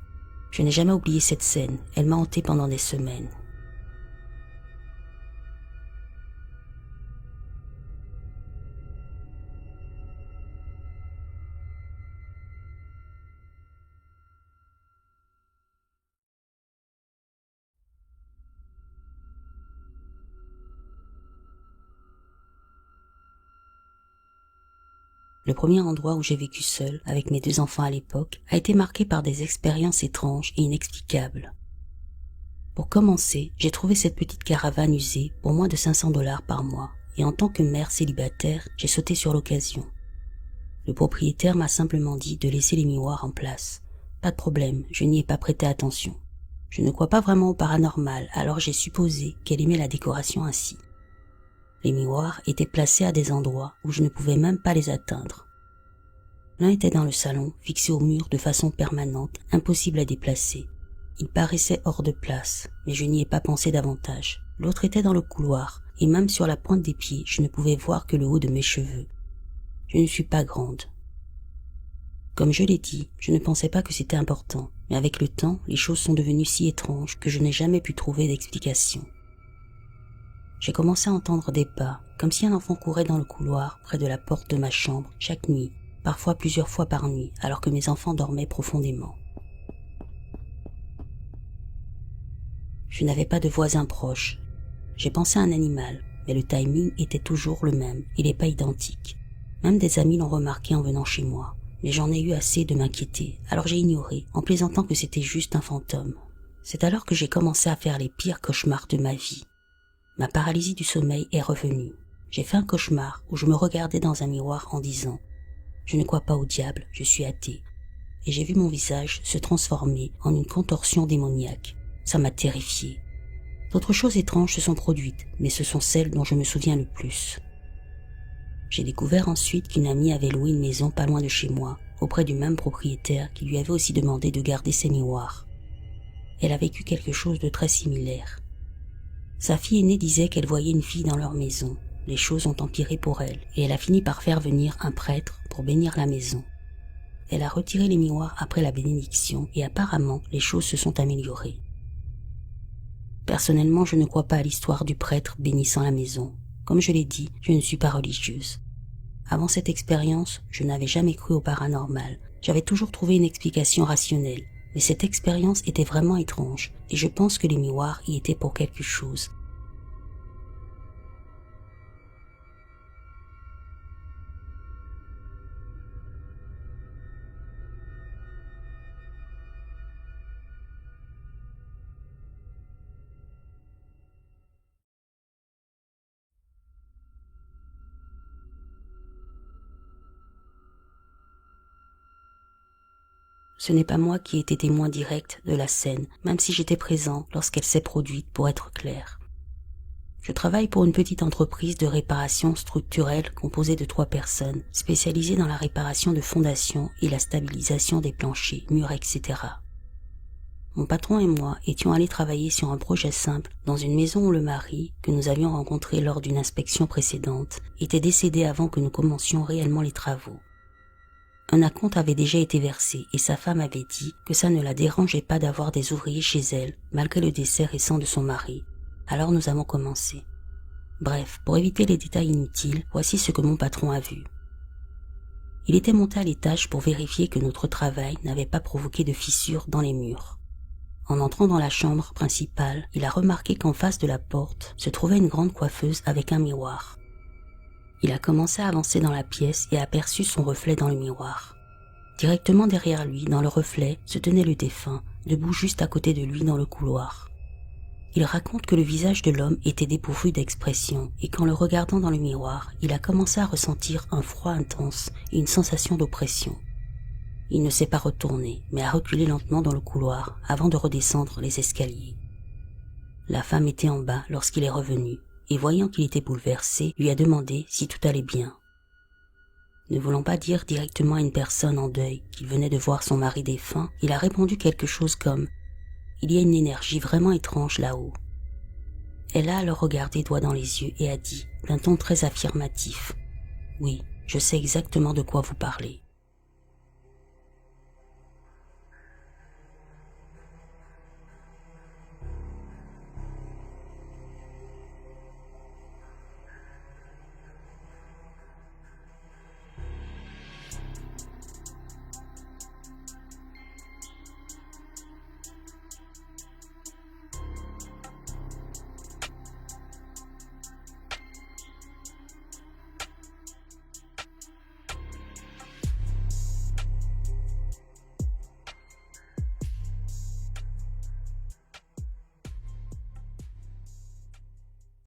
Je n'ai jamais oublié cette scène, elle m'a hanté pendant des semaines. Le premier endroit où j'ai vécu seul, avec mes 2 enfants à l'époque, a été marqué par des expériences étranges et inexplicables. Pour commencer, j'ai trouvé cette petite caravane usée pour moins de 500 $ par mois, et en tant que mère célibataire, j'ai sauté sur l'occasion. Le propriétaire m'a simplement dit de laisser les miroirs en place. Pas de problème, je n'y ai pas prêté attention. Je ne crois pas vraiment au paranormal, alors j'ai supposé qu'elle aimait la décoration ainsi. Les miroirs étaient placés à des endroits où je ne pouvais même pas les atteindre. L'un était dans le salon, fixé au mur de façon permanente, impossible à déplacer. Il paraissait hors de place, mais je n'y ai pas pensé davantage. L'autre était dans le couloir, et même sur la pointe des pieds, je ne pouvais voir que le haut de mes cheveux. Je ne suis pas grande. Comme je l'ai dit, je ne pensais pas que c'était important, mais avec le temps, les choses sont devenues si étranges que je n'ai jamais pu trouver d'explication. J'ai commencé à entendre des pas, comme si un enfant courait dans le couloir près de la porte de ma chambre chaque nuit, parfois plusieurs fois par nuit, alors que mes enfants dormaient profondément. Je n'avais pas de voisin proche. J'ai pensé à un animal, mais le timing était toujours le même, il n'est pas identique. Même des amis l'ont remarqué en venant chez moi, mais j'en ai eu assez de m'inquiéter, alors j'ai ignoré, en plaisantant que c'était juste un fantôme. C'est alors que j'ai commencé à faire les pires cauchemars de ma vie. Ma paralysie du sommeil est revenue. J'ai fait un cauchemar où je me regardais dans un miroir en disant « Je ne crois pas au diable, je suis athée ». Et j'ai vu mon visage se transformer en une contorsion démoniaque. Ça m'a terrifiée. D'autres choses étranges se sont produites, mais ce sont celles dont je me souviens le plus. J'ai découvert ensuite qu'une amie avait loué une maison pas loin de chez moi, auprès du même propriétaire qui lui avait aussi demandé de garder ses miroirs. Elle a vécu quelque chose de très similaire. Sa fille aînée disait qu'elle voyait une fille dans leur maison. Les choses ont empiré pour elle, et elle a fini par faire venir un prêtre pour bénir la maison. Elle a retiré les miroirs après la bénédiction, et apparemment, les choses se sont améliorées. Personnellement, je ne crois pas à l'histoire du prêtre bénissant la maison. Comme je l'ai dit, je ne suis pas religieuse. Avant cette expérience, je n'avais jamais cru au paranormal. J'avais toujours trouvé une explication rationnelle. Mais cette expérience était vraiment étrange, et je pense que les miroirs y étaient pour quelque chose. ce n'est pas moi qui ai été témoin direct de la scène, même si j'étais présent lorsqu'elle s'est produite pour être clair. Je travaille pour une petite entreprise de réparation structurelle composée de 3 personnes, spécialisée dans la réparation de fondations et la stabilisation des planchers, murs, etc. Mon patron et moi étions allés travailler sur un projet simple dans une maison où le mari, que nous avions rencontré lors d'une inspection précédente, était décédé avant que nous commencions réellement les travaux. Un acompte avait déjà été versé et sa femme avait dit que ça ne la dérangeait pas d'avoir des ouvriers chez elle, malgré le décès récent de son mari. Alors nous avons commencé. Bref, pour éviter les détails inutiles, voici ce que mon patron a vu. Il était monté à l'étage pour vérifier que notre travail n'avait pas provoqué de fissures dans les murs. En entrant dans la chambre principale, il a remarqué qu'en face de la porte se trouvait une grande coiffeuse avec un miroir. Il a commencé à avancer dans la pièce et a aperçu son reflet dans le miroir. Directement derrière lui, dans le reflet, se tenait le défunt, debout juste à côté de lui dans le couloir. Il raconte que le visage de l'homme était dépourvu d'expression et qu'en le regardant dans le miroir, il a commencé à ressentir un froid intense et une sensation d'oppression. Il ne s'est pas retourné, mais a reculé lentement dans le couloir avant de redescendre les escaliers. La femme était en bas lorsqu'il est revenu et voyant qu'il était bouleversé, lui a demandé si tout allait bien. Ne voulant pas dire directement à une personne en deuil qu'il venait de voir son mari défunt, il a répondu quelque chose comme « Il y a une énergie vraiment étrange là-haut ». Elle a alors regardé droit dans les yeux et a dit, d'un ton très affirmatif « Oui, je sais exactement de quoi vous parlez ».